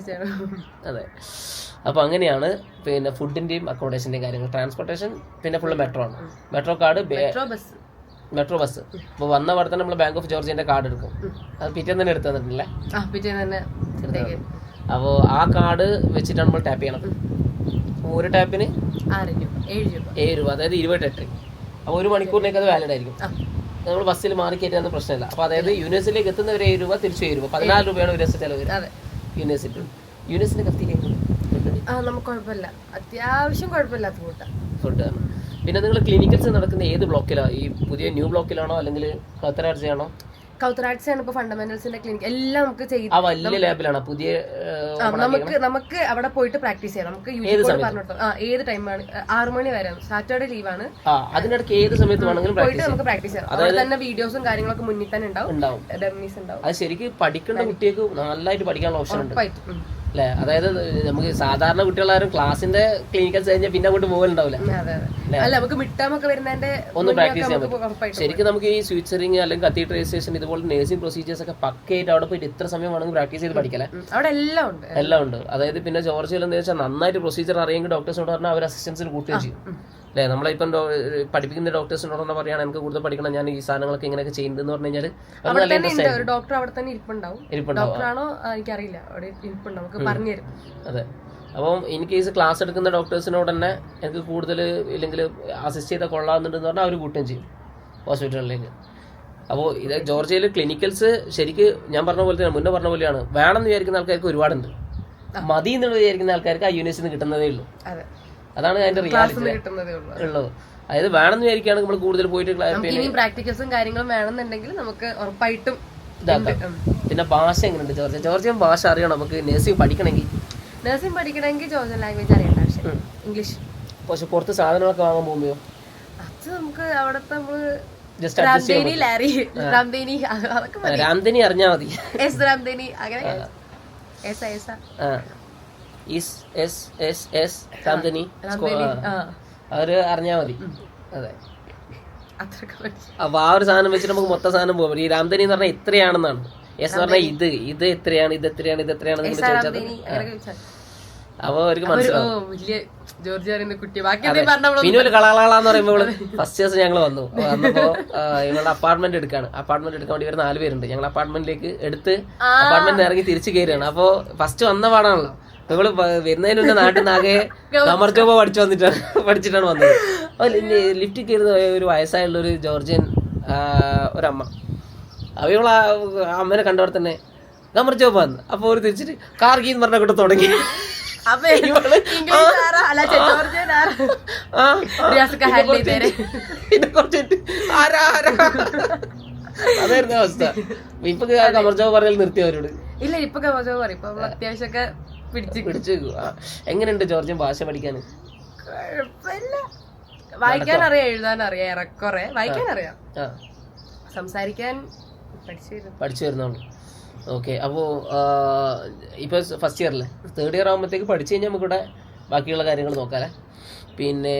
A: അതെ, അപ്പൊ അങ്ങനെയാണ്. പിന്നെ ഫുഡിന്റെയും അക്കോമഡേഷന്റെയും കാര്യങ്ങൾ, ട്രാൻസ്പോർട്ടേഷൻ പിന്നെ ഫുള്ള് മെട്രോ ആണ്. Metro card metro bus. അപ്പോൾ വന്ന അവിടെ തന്നെ നമ്മൾ ബാങ്ക് ഓഫ് ജോർജിയന്റെ കാർഡ് എടുക്കും. അത് പിറ്റേന്ന് തന്നെ എടുത്തു തന്നിട്ടില്ലേ?
B: പിറ്റേന്ന് തന്നെ.
A: അപ്പോൾ ആ കാർഡ് വെച്ചിട്ടാണ് നമ്മൾ ടാപ്പ് ചെയ്യണം. ഒരു ടാപ്പിന്
B: 7
A: രൂപ, അതായത് 20 ടെട്രി. അപ്പോൾ 1 മണിക്കൂറിനേക്ക് അത് വാലിഡ് ആയിരിക്കും. നമ്മൾ ബസ്സിൽ മാറി കയറ്റാൻ പ്രശ്നമില്ല. അപ്പോൾ അതായത് യൂണിവേഴ്സിറ്റിയിലേക്ക് എത്തുന്നവരെ 7 രൂപ, തിരിച്ച് 7 രൂപ, 14 രൂപയാണ് ഒരു ദിവസം ചിലവ് വരും. യൂണിവേഴ്സിറ്റി കത്തിയിലേക്ക്
B: നമുക്ക് കുഴപ്പമില്ല, അത്യാവശ്യം കുഴപ്പമില്ലാത്ത
A: ഫുഡ്. പിന്നെ നിങ്ങൾ ക്ലിനിക്കൽസ് നടക്കുന്ന ഏത് ബ്ലോക്കിലാണ്? ഈ പുതിയ ന്യൂ ബ്ലോക്കിലാണോ അല്ലെങ്കിൽ കൗത്തറാഡ്സിയാണോ?
B: കൗത്തറാഡ്സ് ആണ് ഇപ്പൊ ഫണ്ടമെന്റൽസിന്റെ ക്ലിനിക് എല്ലാം നമുക്ക് ചെയ്യും.
A: ആ വലിയ ലാബിലാണ് പുതിയ.
B: നമുക്ക് അവിടെ പോയിട്ട് പ്രാക്ടീസ് ചെയ്യാം. നമുക്ക് പറഞ്ഞിട്ടോ ഏത് ടൈമാണ്? 6 മണി വരെ. സാറ്റർഡേ ലീവാണ്.
A: അതിനിടയ്ക്ക് ഏത് സമയത്ത് വേണമെങ്കിലും
B: പോയിട്ട് നമുക്ക് പ്രാക്ടീസ് ചെയ്യാം. അവിടെ തന്നെ വീഡിയോസും കാര്യങ്ങളൊക്കെ മുന്നിൽ തന്നെ ഉണ്ടാവും. ഡെമ്മീസ് ഉണ്ടാവും.
A: അത് ശരിക്കും പഠിക്കേണ്ട കുട്ടികൾക്ക് നല്ലതായിട്ട് പഠിക്കാനുള്ള ഓപ്ഷൻ ഉണ്ട് അല്ലേ? അതായത് നമുക്ക് സാധാരണ കുട്ടികളാരും ക്ലാസിന്റെ ക്ലിനിക്കൽസ് കഴിഞ്ഞാൽ പിന്നെ അങ്ങോട്ട് പോകലുണ്ടാവില്ല.
B: നമുക്ക് മിഡ്ടേമൊക്കെ വരുന്നതിന്റെ
A: ഒന്ന് പ്രാക്ടീസ് ചെയ്യാൻ പറ്റും. ശരിക്കും നമുക്ക് ഈ സ്വിച്ചറിങ് അല്ലെങ്കിൽ കത്തീഡ്രൈസേഷൻ ഇതുപോലെ നേഴ്സിംഗ് പ്രൊസീജിയേഴ്സ് ഒക്കെ പക്കയായിട്ട് അവിടെ പോയിട്ട് ഇത്ര സമയം വേണമെങ്കിൽ പ്രാക്ടീസ് ചെയ്ത് പഠിക്കലേ.
B: അവിടെ എല്ലാം ഉണ്ട്.
A: അതായത് പിന്നെ ജോർജിയയിൽ എന്താ വെച്ചാൽ നന്നായിട്ട് പ്രൊസീജിയർ അറിയെങ്കിൽ ഡോക്ടേഴ്സിനോട് പറഞ്ഞാൽ അവർ അസിസ്റ്റൻസിൽ കൂട്ടുകയും ചെയ്യും അല്ലേ? നമ്മളിപ്പം പഠിപ്പിക്കുന്ന ഡോക്ടേഴ്സിനോട് പറയുകയാണ് എനിക്ക് കൂടുതൽ പഠിക്കണം, ഞാൻ ഈ സാധനങ്ങളൊക്കെ ഇങ്ങനെയൊക്കെ ചെയ്യുന്നതെന്ന് പറഞ്ഞു കഴിഞ്ഞാൽ
B: ഒരു ഡോക്ടർ അവിടെ തന്നെ ഇരിപ്പുണ്ടാവും. ഡോക്ടറാണോ എനിക്കറിയില്ല, അവിടെ ഇരിപ്പുണ്ടാവും, നമുക്ക് പറഞ്ഞുതരും.
A: അതെ. അപ്പം ഇൻ കേസ് ക്ലാസ് എടുക്കുന്ന ഡോക്ടേഴ്സിനോട് തന്നെ എനിക്ക് കൂടുതൽ ഇല്ലെങ്കിൽ അസിസ്റ്റ് ചെയ്താൽ കൊള്ളാമെന്നുണ്ടെന്ന് പറഞ്ഞാൽ അവർ കൂട്ടുകയും ചെയ്യും ഹോസ്പിറ്റലിലേക്ക്. അപ്പോൾ ഇത് ജോർജിയയിൽ ക്ലിനിക്കൽസ് ശരിക്ക് ഞാൻ പറഞ്ഞ പോലെ തന്നെ മുന്നേ പറഞ്ഞ പോലെയാണ്. വേണമെന്ന് വിചാരിക്കുന്ന ആൾക്കാർക്ക് ഒരുപാടുണ്ട്, മതി എന്ന് വിചാരിക്കുന്ന ആൾക്കാർക്ക് ആ യൂണിവേഴ്സിൽ നിന്ന് കിട്ടുന്നതേ ഉള്ളൂ. അതാണ് അതിന്റെ റിയാലിറ്റി ഉള്ളത്. അതായത് വേണമെന്ന് വിചാരിക്കുകയാണെങ്കിൽ നമ്മൾ കൂടുതൽ പോയിട്ട്
B: പ്രാക്ടിക്കൽസും കാര്യങ്ങളും വേണമെന്നുണ്ടെങ്കിൽ നമുക്ക് ഉറപ്പായിട്ടും
A: ഇതാക്കാം. പിന്നെ ഭാഷ എങ്ങനെയുണ്ട് ജോർജിയൻ ഭാഷ അറിയണം നമുക്ക് നഴ്സിംഗ് പഠിക്കണമെങ്കിൽ?
B: ജോർജിയൻ ലാംഗ്വേജ് അറിയേണ്ട ആവശ്യം ഇംഗ്ലീഷ്.
A: പക്ഷെ പുറത്ത് സാധനങ്ങളൊക്കെ വാങ്ങാൻ പോകുമ്പോഴോ?
B: അത് നമുക്ക് അവിടത്തെ
A: രാംദേനി അറിഞ്ഞാൽ മതി. അവര് അറിഞ്ഞാ മതി. അതെ. അപ്പൊ ആ ഒരു സാധനം വെച്ചിട്ട് നമുക്ക് മൊത്തം സാധനം പോകും. ഈ രാംധനി എന്ന് പറഞ്ഞാൽ എത്രയാണെന്നാണ്, എസ് എന്ന് പറഞ്ഞാൽ ഇത് എത്രയാണ്, ഇത് എത്രയാണ്, ഇത് എത്രയാണെന്ന് ചോദിച്ചത്. അപ്പൊ അവർക്ക് മനസ്സിലാവും. പിന്നെ ഒരു കളകളാന്ന് പറയുമ്പോൾ ഫസ്റ്റ് ദിവസം ഞങ്ങൾ വന്നപ്പോ ഇവളുടെ അപ്പാർട്ട്മെന്റ് എടുക്കാൻ വേണ്ടി ഇവർ 4 പേരുണ്ട്. ഞങ്ങൾ അപ്പാർട്ട്മെന്റിലേക്ക് അപ്പാർട്ട്മെന്റ് ഇറങ്ങി തിരിച്ചു കയറുകയാണ്. അപ്പൊ ഫസ്റ്റ് വന്ന പാടാണല്ലോ. ഇവള് വരുന്നതിന് മുന്നേ നാട്ടിൽ നിന്നാകെ കമർ ജോബ് പഠിച്ചിട്ടാണ് വന്നത്. ലിഫ്റ്റിൽ കയറുന്ന ഒരു വയസ്സായുള്ള ഒരു ജോർജിയൻ ഒരമ്മ. അപ്പൊ ഇവള് അമ്മേനെ കണ്ടവിടെ തന്നെ കമർ ജോബ് വന്നു. അപ്പൊ ഒരു തിരിച്ചിട്ട് കാർഗീന്ന് പറഞ്ഞ കൂടെ തുടങ്ങി. അതായിരുന്നു അവസ്ഥ. ഇപ്പൊ കമർ ജോബ് പറയൽ നിർത്തി അവരോട്.
B: ഇല്ല, ഇപ്പൊ കമർ ജോബ് പറയും. ഇപ്പൊ അത്യാവശ്യമൊക്കെ
A: പിടിച്ചു. എങ്ങനെയുണ്ട് ജോർജിയൻ ഭാഷ പഠിക്കാൻ?
B: വായിക്കാൻ അറിയാം, എഴുതാൻ അറിയാം, ഏറെക്കുറെ വായിക്കാൻ അറിയാം, സംസാരിക്കാൻ
A: പഠിച്ചു വരുന്നുള്ളൂ. ഓക്കെ. അപ്പോൾ ഇപ്പോൾ ഫസ്റ്റ് ഇയറല്ലേ, 3rd ഇയർ ആകുമ്പോഴത്തേക്ക് പഠിച്ചു കഴിഞ്ഞാൽ നമുക്കിവിടെ ബാക്കിയുള്ള കാര്യങ്ങൾ നോക്കാമല്ലേ. പിന്നെ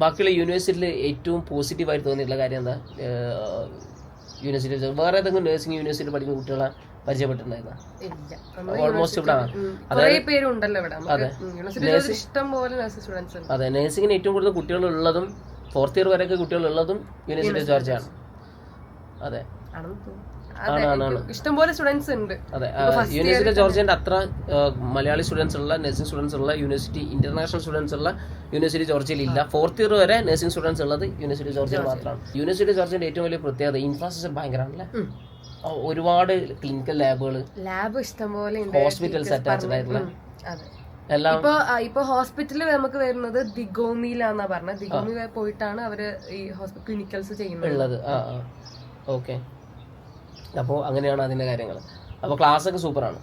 A: ബാക്കിയുള്ള യൂണിവേഴ്സിറ്റിയിൽ ഏറ്റവും പോസിറ്റീവായിട്ട് തോന്നിയിട്ടുള്ള കാര്യം എന്താ? യൂണിവേഴ്സിറ്റി വേറെ ഏതെങ്കിലും നഴ്സിംഗ് യൂണിവേഴ്സിറ്റി പഠിക്കുന്ന കുട്ടികളെ പരിചയപ്പെട്ടിട്ടുണ്ടായിരുന്ന? ഓൾമോസ്റ്റ് ഇവിടെ അതെ നഴ്സിംഗിന് ഏറ്റവും കൂടുതൽ കുട്ടികൾ ഉള്ളതും 4th ഇയർ വരെയൊക്കെ കുട്ടികൾ ഉള്ളതും യൂണിവേഴ്സിറ്റി ഓഫ് ജോർജിയ ആണ്. അതെ,
B: ഇഷ്ടംപോലെ സ്റ്റുഡൻസ് ഉണ്ട്.
A: അതെ, യൂണിവേഴ്സിറ്റി ഓഫ് ജോർജിയന്റെ അത്ര മലയാളി സ്റ്റുഡൻസ് ഉള്ള, നഴ്സിംഗ് സ്റ്റുഡൻസ് ഉള്ള യൂണിവേഴ്സിറ്റി, ഇന്റർനാഷണൽ സ്റ്റുഡൻസ് ഉള്ള യൂണിവേഴ്സിറ്റി ജോർജിയയിൽ ഇല്ല. 4th ഇയർ വരെ നഴ്സിംഗ് സ്റ്റുഡൻസ് ഉള്ളത് യൂണിവേഴ്സിറ്റി ജോർജിയയിൽ മാത്രമാണ്. യൂണിവേഴ്സിറ്റി ജോർജിയന്റെ ഏറ്റവും വലിയ പ്രത്യേകത ഇൻഫ്രാസ്ട്രക്ചർ ഭയങ്കരമാണല്ലേ. ഒരുപാട് ക്ലിനിക്കൽ ലാബ്
B: ഇഷ്ടംപോലെ,
A: ഹോസ്പിറ്റൽസ് അറ്റാച്ച്ഡ് ആയിട്ടുള്ള എല്ലാം.
B: ഇപ്പൊ ഹോസ്പിറ്റലിൽ നമുക്ക് വരുന്നത് ദിഗോമിയിലാന്നാ പറഞ്ഞത്. ദിഗോമി പോയിട്ടാണ് അവര് ഈ ക്ലിനിക്കൽസ് ചെയ്യുന്നത്.
A: ഓക്കെ. അപ്പോൾ അങ്ങനെയാണ് അതിന്റെ കാര്യങ്ങൾ. അപ്പോൾ ക്ലാസ് ഒക്കെ സൂപ്പറാണ്.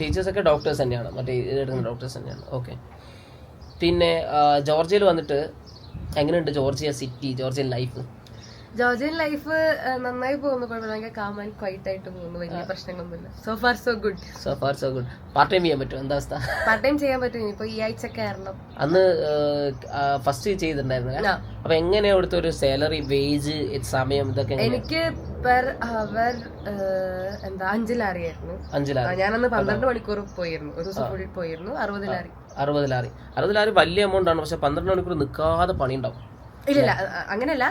A: ടീച്ചേഴ്സ് ഒക്കെ ഡോക്ടേഴ്സ് തന്നെയാണ്, മറ്റേ എടുക്കുന്ന ഡോക്ടേഴ്സ് തന്നെയാണ്. ഓക്കെ. പിന്നെ ജോർജിയയിൽ വന്നിട്ട് എങ്ങനെയുണ്ട് Georgia city, Georgian life?
B: Georgian life നന്നായി പോകുന്നു, ഭയങ്കര കാം ആൻഡ് ക്വൈറ്റ് ആയിട്ട് പോകുന്നു, വലിയ പ്രശ്നങ്ങളൊന്നുമില്ല. So far so good.
A: Part time ചെയ്യാൻ പറ്റും? എന്താ അവസ്ഥ?
B: പാർട്ട് ടൈം ചെയ്യാൻ പറ്റും. ഇപ്പൊ ഈ ആഴ്ച കയറണം.
A: അന്ന് ഫസ്റ്റ് ചെയ്തിട്ടുണ്ടായിരുന്നില്ല. അപ്പൊ എങ്ങനെയാ അവിടുത്തെ ഒരു സാലറി, വേജ്, സമയം ഇതൊക്കെ?
B: എനിക്ക് പെർ അവർ 5 ലാറിയായിരുന്നു. ഞാനന്ന് 12 മണിക്കൂർ പോയിരുന്നു, ഒരു ദിവസം ഫുൾ പോയിരുന്നു. 60 ലാറി.
A: 60 ലാറി വലിയ എമൗണ്ട് ആണ്. പക്ഷെ 12 മണിക്കൂർ നിൽക്കാതെ പണി ഉണ്ടാവും.
B: ഇല്ല അങ്ങനെയല്ല,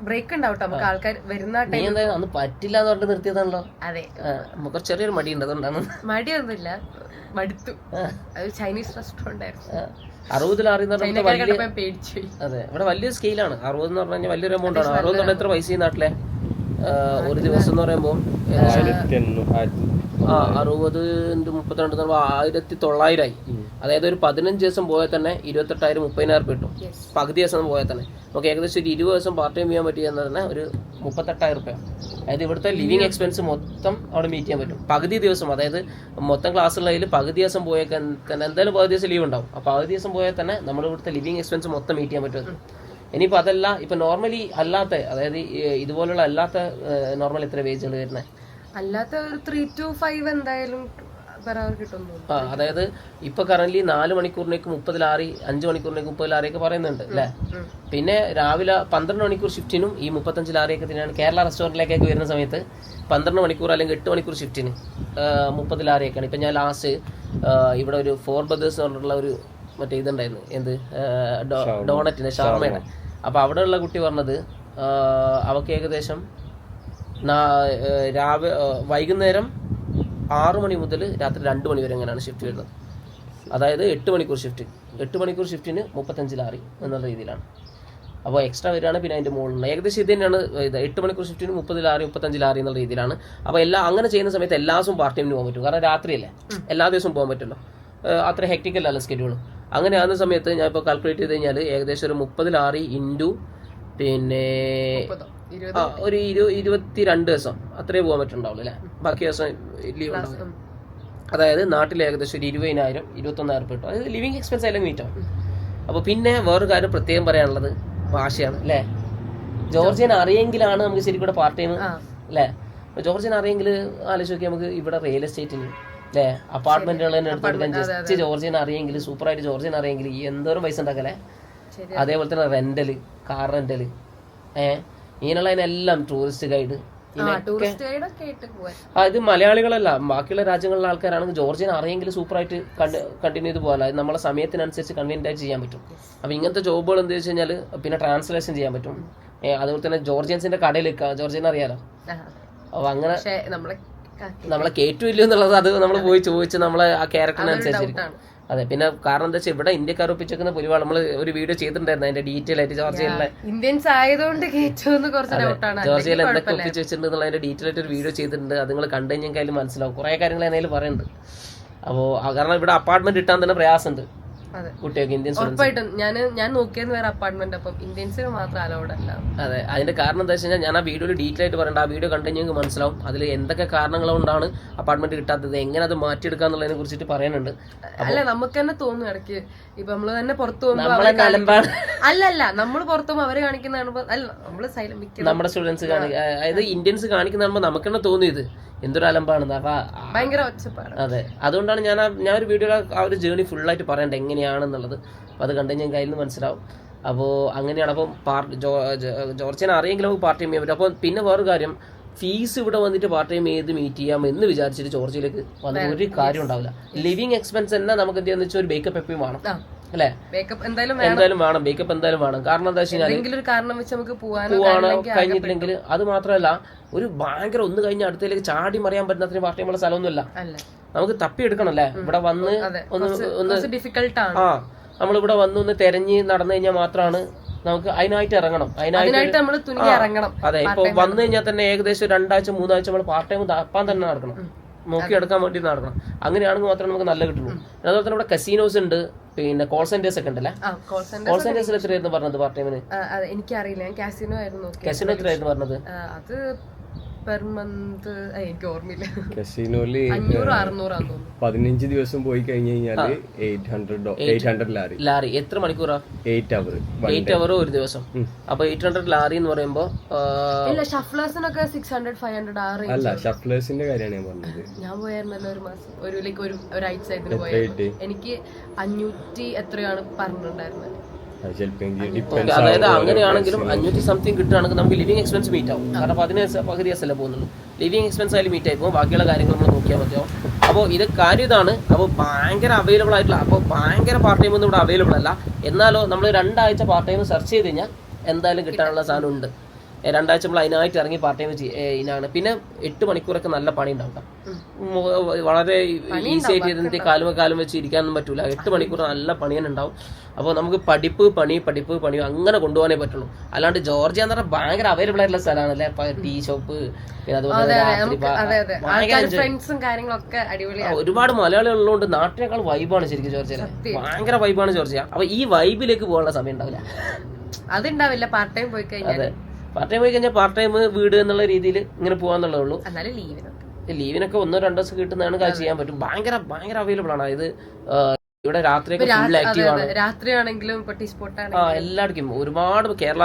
B: ബ്രേക്ക് ഉണ്ടാവട്ടോ നമുക്ക് ആൾക്കാർ വരുന്ന
A: നീ എന്താ അന്ന് പറ്റില്ല എന്ന് പറഞ്ഞിട്ട് നിർത്തിയതാണല്ലോ.
B: അതെ,
A: നമുക്ക് ചെറിയൊരു മടിയുണ്ട്, അതുകൊണ്ടാണ്.
B: മടിയൊന്നുമില്ല, മടുത്തു. അത് ചൈനീസ് റെസ്റ്റോറന്റ് ആയിരുന്നു.
A: 60 ലാറി എന്ന് പറഞ്ഞാൽ
B: പേടിച്ചു.
A: അതെ, ഇവിടെ വലിയ സ്കെയിലാണ്. 60 എന്ന് പറഞ്ഞു കഴിഞ്ഞാൽ വലിയൊരു എമൗണ്ട് ആണ്. 60 എന്ന് പറഞ്ഞാൽ എത്ര പൈസ ഈ നാട്ടിലെ ഒരു ദിവസം എന്ന് പറയുമ്പോൾ 60 × 32 1900 ആയി. അതായത് ഒരു 15 ദിവസം പോയാൽ തന്നെ 28,000 30,000 കിട്ടും. പകുതി ദിവസം പോയാൽ തന്നെ നമുക്ക് ഏകദേശം ഒരു 20 ദിവസം പാർട്ട് ടൈം ചെയ്യാൻ പറ്റിയെന്ന് തന്നെ ഒരു 38,000 രൂപ. അതായത് ഇവിടുത്തെ ലിവിങ് എക്സ്പെൻസ് മൊത്തം അവിടെ മീറ്റ് ചെയ്യാൻ പറ്റും. പകുതി ദിവസം, അതായത് മൊത്തം ക്ലാസ്സുള്ളതിൽ പകുതി ദിവസം പോയാൽ തന്നെ എന്തായാലും പകുതി ദിവസം ലീവ് ഉണ്ടാവും. അപ്പോൾ പകുതി ദിവസം പോയാൽ തന്നെ നമ്മുടെ ഇവിടുത്തെ ലിവിങ് എക്സ്പെൻസ് മൊത്തം മീറ്റ് ചെയ്യാൻ പറ്റും. ഇനിയിപ്പോൾ അതല്ല, ഇപ്പം നോർമലി അല്ലാത്ത, അതായത് ഇതുപോലുള്ള അല്ലാത്ത നോർമൽ എത്ര വേജുകൾ വരുന്നത്?
B: അല്ലാത്ത ഒരു 3 to 5 എന്തായാലും കിട്ടും.
A: അതായത് ഇപ്പൊ കറന്റ് 4 മണിക്കൂറിനേക്ക് 30 ലാറി, 5 മണിക്കൂറിനേക്ക് 30 ലാറിയൊക്കെ പറയുന്നുണ്ട് അല്ലേ. പിന്നെ രാവിലെ 12 മണിക്കൂർ ഷിഫ്റ്റിനും ഈ 35 ലാറിയൊക്കെ തന്നെയാണ്. കേരള റെസ്റ്റോറൻറ്റിലേക്കൊക്കെ വരുന്ന സമയത്ത് 12 മണിക്കൂർ അല്ലെങ്കിൽ 8 മണിക്കൂർ ഷിഫ്റ്റിന് 30 ലാറിയൊക്കെയാണ്. ഇപ്പം ഞാൻ ലാസ്റ്റ് ഇവിടെ ഒരു 4 Brothers എന്ന് പറഞ്ഞിട്ടുള്ള ഒരു മറ്റേ ഇതുണ്ടായിരുന്നു, എന്ത് ഡോണറ്റിന്റെ ഷവർമയുടെ. അപ്പോൾ അവിടെ ഉള്ള കുട്ടി പറഞ്ഞത് അവർക്ക് ഏകദേശം വൈകുന്നേരം 6 മണി മുതൽ രാത്രി 2 മണി വരെ എങ്ങനെയാണ് ഷിഫ്റ്റ് വരുന്നത്. അതായത് 8 മണിക്കൂർ ഷിഫ്റ്റ്, 8 മണിക്കൂർ ഷിഫ്റ്റിന് 35 ലാറി എന്നുള്ള രീതിയിലാണ്. അപ്പോൾ എക്സ്ട്രാ വരികയാണ്. പിന്നെ അതിൻ്റെ മുകളിൽ ഏകദേശം ഇത് തന്നെയാണ്. ഇത് 8 മണിക്കൂർ ഷിഫ്റ്റിന് 30 ലാറി 35 ലാറി എന്നുള്ള രീതിയിലാണ്. അപ്പോൾ അങ്ങനെ ചെയ്യുന്ന സമയത്ത് എല്ലാ ദിവസവും പാർട്ട് ടൈമിന് പോകാൻ പറ്റും. കാരണം രാത്രിയല്ലേ, എല്ലാ ദിവസവും പോകാൻ പറ്റുമല്ലോ. അത്ര ഹെക്റ്റിക്കല്ലല്ലോ സ്കെഡ്യൂൾ. അങ്ങനെ ആകുന്ന സമയത്ത് ഞാൻ ഇപ്പോൾ കാൽക്കുലേറ്റ് ചെയ്ത് കഴിഞ്ഞാൽ ഏകദേശം ഒരു 30 ലാറി ഇൻറ്റു പിന്നെ ഒരു 22 ദിവസം അത്രേ പോകാൻ പറ്റുന്നുണ്ടാവുള്ളൂ അല്ലേ. ബാക്കി ദിവസം ലീവ് ഉണ്ടാവും. അതായത് നാട്ടിൽ ഏകദേശം ഒരു 20,000 21,000 കിട്ടും. അതായത് ലിവിങ് എക്സ്പെൻസ് ആയാലും മീറ്റാവും. അപ്പോൾ പിന്നെ വേറൊരു കാര്യം പ്രത്യേകം പറയാനുള്ളത് ഭാഷയാണ് അല്ലേ. ജോർജിയൻ അറിയെങ്കിലാണ് നമുക്ക് ശരിക്കും ഇവിടെ പാർട്ട് ടൈം അല്ലേ. ജോർജിയൻ അറിയെങ്കിൽ ആലോചിച്ച് നോക്കി നമുക്ക് ഇവിടെ റിയൽ എസ്റ്റേറ്റിന് അല്ലേ അപ്പാർട്ട്മെന്റുകൾ തന്നെ എടുത്തെടുക്കാൻ ജസ്റ്റ് ജോർജിയൻ അറിയെങ്കിൽ, സൂപ്പറായിട്ട് ജോർജിയൻ അറിയെങ്കിൽ എന്തോരം പൈസ ഉണ്ടാക്കല്ലേ. അതേപോലെ തന്നെ റെന്റല്, കാർ റെന്റല്, ഇങ്ങനെയുള്ളതിനെല്ലാം ടൂറിസ്റ്റ് ഗൈഡ്, ഇത് മലയാളികളല്ല ബാക്കിയുള്ള രാജ്യങ്ങളിലെ ആൾക്കാരാണെങ്കിൽ ജോർജിയൻ അറിയെങ്കിൽ സൂപ്പറായിട്ട് കണ്ടിന്യൂ ചെയ്ത് പോകാൻ നമ്മളെ സമയത്തിനനുസരിച്ച് കൺവീനിയന്റ് ആയിട്ട് ചെയ്യാൻ പറ്റും. അപ്പൊ ഇങ്ങനത്തെ ജോബുകൾ എന്താ വെച്ച് കഴിഞ്ഞാൽ പിന്നെ ട്രാൻസ്ലേഷൻ ചെയ്യാൻ പറ്റും. അതുപോലെ തന്നെ ജോർജിയൻസിന്റെ കടയിൽ നിൽക്കുക, ജോർജിയൻ അറിയാലോ. അപ്പൊ അങ്ങനെ നമ്മളെ കേറ്റുമില്ല എന്നുള്ളത് അത് നമ്മൾ പോയി ചോദിച്ച് നമ്മളെ ആ ക്യാരക്ടറിനനുസരിച്ചിരിക്കും. അതെ, പിന്നെ കാരണം എന്താ വെച്ചാൽ ഇവിടെ ഇന്ത്യക്കാർ ഒപ്പിച്ചേക്കുന്ന പുലിവാൾ നമ്മൾ ഒരു വീഡിയോ ചെയ്തിട്ടുണ്ടായിരുന്നു അതിന്റെ ഡീറ്റെയിൽ ആയിട്ട്. ജോർജിയയിലെ
B: ഇന്ത്യൻസ് ആയതുകൊണ്ട്
A: ജോർജിയയിൽ എന്തൊക്കെ ഒപ്പിച്ച് വെച്ചിട്ടുണ്ട് അതിന്റെ ഡീറ്റെയിൽ ആയിട്ട് ഒരു വീഡിയോ ചെയ്തിട്ടുണ്ട്. അത് നിങ്ങൾ കണ്ടു കഴിഞ്ഞാൽ അതിൽ മനസ്സിലാവും. കുറെ കാര്യങ്ങൾ അതിൽ പറയുന്നുണ്ട്. അപ്പോൾ കാരണം ഇവിടെ അപ്പാർട്ട്മെന്റ് കിട്ടാൻ തന്നെ പ്രയാസമുണ്ട് കുട്ടികൾക്ക്, ഇന്ത്യൻസ്.
B: ഉറപ്പായിട്ടും ഞാൻ നോക്കിയെന്ന് വേറെ അപ്പാർട്ട്മെന്റ്, അപ്പം ഇന്ത്യൻസിന് മാത്രം അലൗഡ് അല്ല.
A: അതെ, അതിന്റെ കാരണം എന്താ വെച്ച് കഴിഞ്ഞാൽ ഞാൻ ആ വീഡിയോയിൽ ഡീറ്റെയിൽ ആയിട്ട് പറയണ്ട. ആ വീഡിയോ കണ്ടു കഴിഞ്ഞാൽ മനസ്സിലാവും അതിൽ എന്തൊക്കെ കാരണങ്ങൾ കൊണ്ടാണ് അപ്പാർട്ട്മെന്റ് കിട്ടാത്തത്, എങ്ങനെ അത് മാറ്റിയെടുക്കുക എന്നുള്ളതിനെ കുറിച്ചിട്ട് പറയുന്നുണ്ട്.
B: അല്ല, നമുക്ക് തന്നെ തോന്നും ഇടയ്ക്ക് ഇപ്പൊ നമ്മള് തന്നെ പുറത്തു പോകുമ്പോ അല്ലല്ല നമ്മൾ പുറത്തു പോകുമ്പോൾ അവര് കാണിക്കുന്നതാണ്. അല്ല, നമ്മള്
A: നമ്മുടെ സ്റ്റുഡൻസ് അതായത് ഇന്ത്യൻസ് കാണിക്കുന്ന കാണുമ്പോൾ നമുക്ക് തന്നെ തോന്നിയത് എന്തൊരു അലമ്പാണെന്ന്. അപ്പൊ
B: ഭയങ്കര ഒച്ചപ്പാട്.
A: അതെ, അതുകൊണ്ടാണ് ഞാൻ ഒരു വീഡിയോ ആ ഒരു ജേർണി ഫുള്ളായിട്ട് പറയണ്ട എങ്ങനെയാണെന്നുള്ളത്. അപ്പൊ അത് കണ്ടു കഴിഞ്ഞാൽ കയ്യിൽ നിന്ന് മനസ്സിലാവും. അപ്പോൾ അങ്ങനെയാണ്. അപ്പം ജോർജിയൻ അറിയെങ്കിലും നമുക്ക് പാർട്ട് ടൈം ചെയ്യാൻ പറ്റും. അപ്പോൾ പിന്നെ വേറൊരു കാര്യം, ഫീസ് ഇവിടെ വന്നിട്ട് പാർട്ട് ടൈം ചെയ്ത് മീറ്റ് ചെയ്യാം എന്ന് വിചാരിച്ചിട്ട് ജോർജിയയിലേക്ക് വന്നിട്ട് ഒരു കാര്യം ഉണ്ടാവില്ല. ലിവിങ് എക്സ്പെൻസ് തന്നെ നമുക്ക് എന്താണെന്ന് വെച്ചാൽ ഒരു ബേക്കപ്പ് എപ്പോഴും വേണം അല്ലേ. എന്തായാലും വേണം, ബേക്കപ്പ് എന്തായാലും വേണം. കാരണം എന്താ വെച്ച് കഴിഞ്ഞാൽ പോവാനോ കഴിഞ്ഞിട്ടില്ലെങ്കിൽ അത് മാത്രമല്ല ഒരു ഭയങ്കര ഒന്ന് കഴിഞ്ഞ അടുത്തേക്ക് ചാടി മറിയാൻ പറ്റുന്ന അത്രയും പാർട്ട് ടൈമുള്ള സ്ഥലമൊന്നുമില്ല. നമുക്ക് തപ്പിയെടുക്കണം അല്ലേ. ഇവിടെ വന്ന് ഒന്ന്
B: ഡിഫിക്കൽട്ട് ആണ്.
A: നമ്മളിവിടെ വന്ന് ഒന്ന് തെരഞ്ഞ് നടന്നു കഴിഞ്ഞാൽ മാത്രമാണ് നമുക്ക് അതിനായിട്ട് ഇറങ്ങണം. അതെ, ഇപ്പൊ വന്നു കഴിഞ്ഞാൽ തന്നെ ഏകദേശം 2 ആഴ്ച 3 ആഴ്ച നമ്മൾ പാർട്ട് ടൈം തപ്പാൻ തന്നെ നടക്കണം, നോക്കിയെടുക്കാൻ വേണ്ടി നടക്കണം. അങ്ങനെയാണെങ്കിൽ മാത്രമേ നമുക്ക് നല്ല കിട്ടുള്ളൂ. അതുപോലെ തന്നെ ഇവിടെ കസീനോസ് ഉണ്ട്, പിന്നെ കോൾ സെന്റേഴ്സ് ഒക്കെ ഉണ്ടല്ലേ. കോൾ സെന്റേഴ്സിൽ എത്രയായിരുന്നു പറഞ്ഞത് പാർട്ട് ടൈമിന്?
B: എനിക്കറിയില്ല, ഞാൻ കാസിനോ ആയിരുന്നു.
A: കാസിനോ എത്രയായിരുന്നു പറഞ്ഞത്?
B: അത് പെർ മന്ത് എനിക്ക് ഓർമ്മയില്ല.
D: കസിനോയില് 15 ദിവസം പോയി കഴിഞ്ഞു കഴിഞ്ഞാല് 800 ലാറി.
A: എത്ര മണിക്കൂറാ?
D: 8
A: അവർ ഒരു ദിവസം. അപ്പൊ 800 ലാറി എന്ന് പറയുമ്പോ
B: ഷഫ്ലേഴ്സിനൊക്കെ 600-500
D: അല്ല, ഷഫ്ലേഴ്സിന്റെ കാര്യമാണ് ഞാൻ പറഞ്ഞത്.
B: ഞാൻ പോയായിരുന്നല്ലോ ഒരു മാസം, ഒരാഴ്ച ഇതിന് പോയത്. എനിക്ക് 500 എത്രയാണ് പറഞ്ഞിട്ടുണ്ടായിരുന്നത്.
A: അതായത് അങ്ങനെയാണെങ്കിലും 500 സംതിങ് കിട്ടുകയാണെങ്കിൽ നമുക്ക് ലിവിങ് എക്സ്പെൻസ് മീറ്റ് ആവും. കാരണം 15 പകുതി ദിവസമല്ലേ പോകുന്നുള്ളൂ. ലിവിങ് എക്സ്പെൻസ് ആയാലും മീറ്റ് ആയി പോകും. ബാക്കിയുള്ള കാര്യങ്ങൾ നമ്മൾ നോക്കിയാൽ മതിയാവും. അപ്പോൾ ഇത് കാര്യം ഇതാണ്. അപ്പോൾ ഭയങ്കര അവൈലബിൾ ആയിട്ടുള്ള, അപ്പോൾ ഭയങ്കര പാർട്ട് ടൈം ഒന്നും ഇവിടെ അവൈലബിൾ അല്ല. എന്നാലോ നമ്മൾ 2 ആഴ്ച പാർട്ട് ടൈം സെർച്ച് ചെയ്ത് കഴിഞ്ഞാൽ എന്തായാലും കിട്ടാനുള്ള സാധനം ഉണ്ട്. 2 ആഴ്ച നമ്മൾ അതിനായിട്ട് ഇറങ്ങി പാർട്ട് ടൈം ഇതിനാണ്. പിന്നെ 8 മണിക്കൂറൊക്കെ നല്ല പണി ഉണ്ടാവും. വളരെ ഈസി ആയിട്ട് ഇരുന്നിട്ട് കാലും വെച്ച് ഇരിക്കാനൊന്നും പറ്റൂല. 8 മണിക്കൂർ നല്ല പണി തന്നെ ഉണ്ടാവും. അപ്പോൾ നമുക്ക് പഠിപ്പ് പണി അങ്ങനെ കൊണ്ടുപോകാനേ പറ്റുള്ളൂ. അല്ലാണ്ട് ജോർജിയ എന്ന് പറഞ്ഞാൽ ഭയങ്കര അവൈലബിൾ ആയിട്ടുള്ള സ്ഥലമാണല്ലേ. ടീ ഷോപ്പ്, പിന്നെ അതുപോലെ ഒരുപാട് മലയാളികൾ ഉള്ളതുകൊണ്ട് നാട്ടിനേക്കാൾ വൈബാണ് ശരിക്കും ജോർജിയ. ഭയങ്കര വൈബാണ് ജോർജിയ. അപ്പൊ ഈ വൈബിലേക്ക് പോകാനുള്ള സമയം ഉണ്ടാവില്ല.
B: അതുണ്ടാവില്ല പാർട്ട് ടൈം പോയി കഴിഞ്ഞാൽ.
A: പാർട്ട് ടൈം പോയി കഴിഞ്ഞാൽ പാർട്ട് ടൈം വീട് എന്നുള്ള രീതിയിൽ ഇങ്ങനെ പോകാന്നുള്ളേ ഉള്ളൂ. ലീവിനൊക്കെ 1-2 ദിവസം കിട്ടുന്നതാണ് കാര്യം ചെയ്യാൻ പറ്റും. ഭയങ്കര അവൈലബിൾ ആണ്. ഇത് ഇവിടെ രാത്രിയൊക്കെ ഫുൾ ആക്റ്റീവ് ആണ്.
B: രാത്രിയാണെങ്കിലും
A: എല്ലായിടക്കും ഒരുപാട് കേരള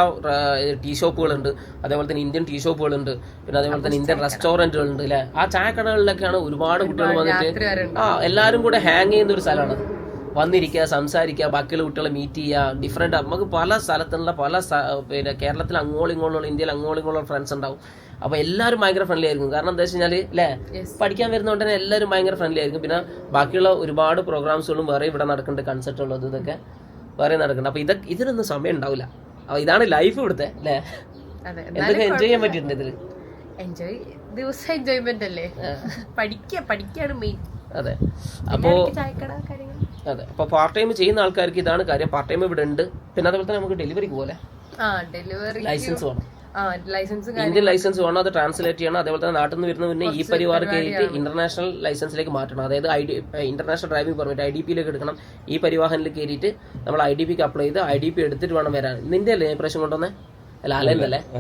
A: ടീ ഷോപ്പുകളുണ്ട്, അതേപോലെ തന്നെ ഇന്ത്യൻ ടീ ഷോപ്പുകളുണ്ട്, പിന്നെ അതേപോലെ തന്നെ ഇന്ത്യൻ റെസ്റ്റോറന്റുകളുണ്ട് അല്ലെ. ആ ചായക്കടകളിലൊക്കെയാണ് ഒരുപാട് കുട്ടികൾ വന്നിട്ട് എല്ലാവരും കൂടെ ഹാങ് ചെയ്യുന്ന ഒരു സ്ഥലമാണ്. വന്നിരിക്കുക, സംസാരിക്കുക, ബാക്കിയുള്ള കുട്ടികളെ മീറ്റ് ചെയ്യുക. ഡിഫറെന്റ് നമുക്ക് പല സ്ഥലത്തുള്ള പിന്നെ കേരളത്തിൽ അങ്ങോളിങ്ങോളുള്ള, ഇന്ത്യയിൽ അങ്ങോളിങ്ങോളുള്ള ഫ്രണ്ട്സ് ഉണ്ടാവും. അപ്പോൾ എല്ലാവരും ഭയങ്കര ഫ്രണ്ട്ലി ആയിരിക്കും. കാരണം എന്താ വെച്ച് കഴിഞ്ഞാൽ അല്ലേ, പഠിക്കാൻ വരുന്നതുകൊണ്ട് തന്നെ എല്ലാവരും ഭയങ്കര ഫ്രണ്ട്ലി ആയിരിക്കും. പിന്നെ ബാക്കിയുള്ള ഒരുപാട് പ്രോഗ്രാംസുകളും വേറെ ഇവിടെ നടക്കുന്നുണ്ട്, കൺസെർട്ടുള്ളത് ഇതൊക്കെ വേറെ നടക്കുന്നുണ്ട്. അപ്പോൾ ഇതിനൊന്നും സമയം ഉണ്ടാവില്ല. അപ്പോൾ ഇതാണ് ലൈഫ് ഇവിടുത്തെ അല്ലേ. എന്തൊക്കെ എൻജോയ് ചെയ്യാൻ പറ്റിയിട്ടുണ്ട് ഇതിൽ.
B: എൻജോയ്മെന്റ് അല്ലേ, പഠിക്കാണ് മെയിൻ.
A: അതെ. അപ്പോൾ പാർട്ട് ടൈം ചെയ്യുന്ന ആൾക്കാർക്ക് ഇതാണ് കാര്യം. പാർട്ട് ടൈം ഇവിടെ ഉണ്ട്. പിന്നെ അതേപോലെ തന്നെ നമുക്ക് ഡെലിവറിക്ക് പോലെ ലൈസൻസ് വേണം, ഇന്ത്യൻ ലൈസൻസ് വേണം. അത് ട്രാൻസ്ലേറ്റ് ചെയ്യണം. അതേപോലെ തന്നെ നാട്ടിൽ നിന്ന് വരുന്ന പിന്നെ ഈ പരിവാർ കയറിയിട്ട് ഇന്റർനാഷണൽ ലൈസൻസിലേക്ക് മാറ്റണം. അതായത് ഇന്റർനാഷണൽ ഡ്രൈവിംഗ് പെർമിറ്റ് IDP എടുക്കണം. ഈ പരിവാഹനിൽ കയറിയിട്ട് നമ്മൾ IDP അപ്ലൈ ചെയ്ത് IDP എടുത്തിട്ട് വേണം വരാൻ. നിന്റെ അല്ലേ പ്രാവശ്യം കൊണ്ടുവന്നേ? അല്ല,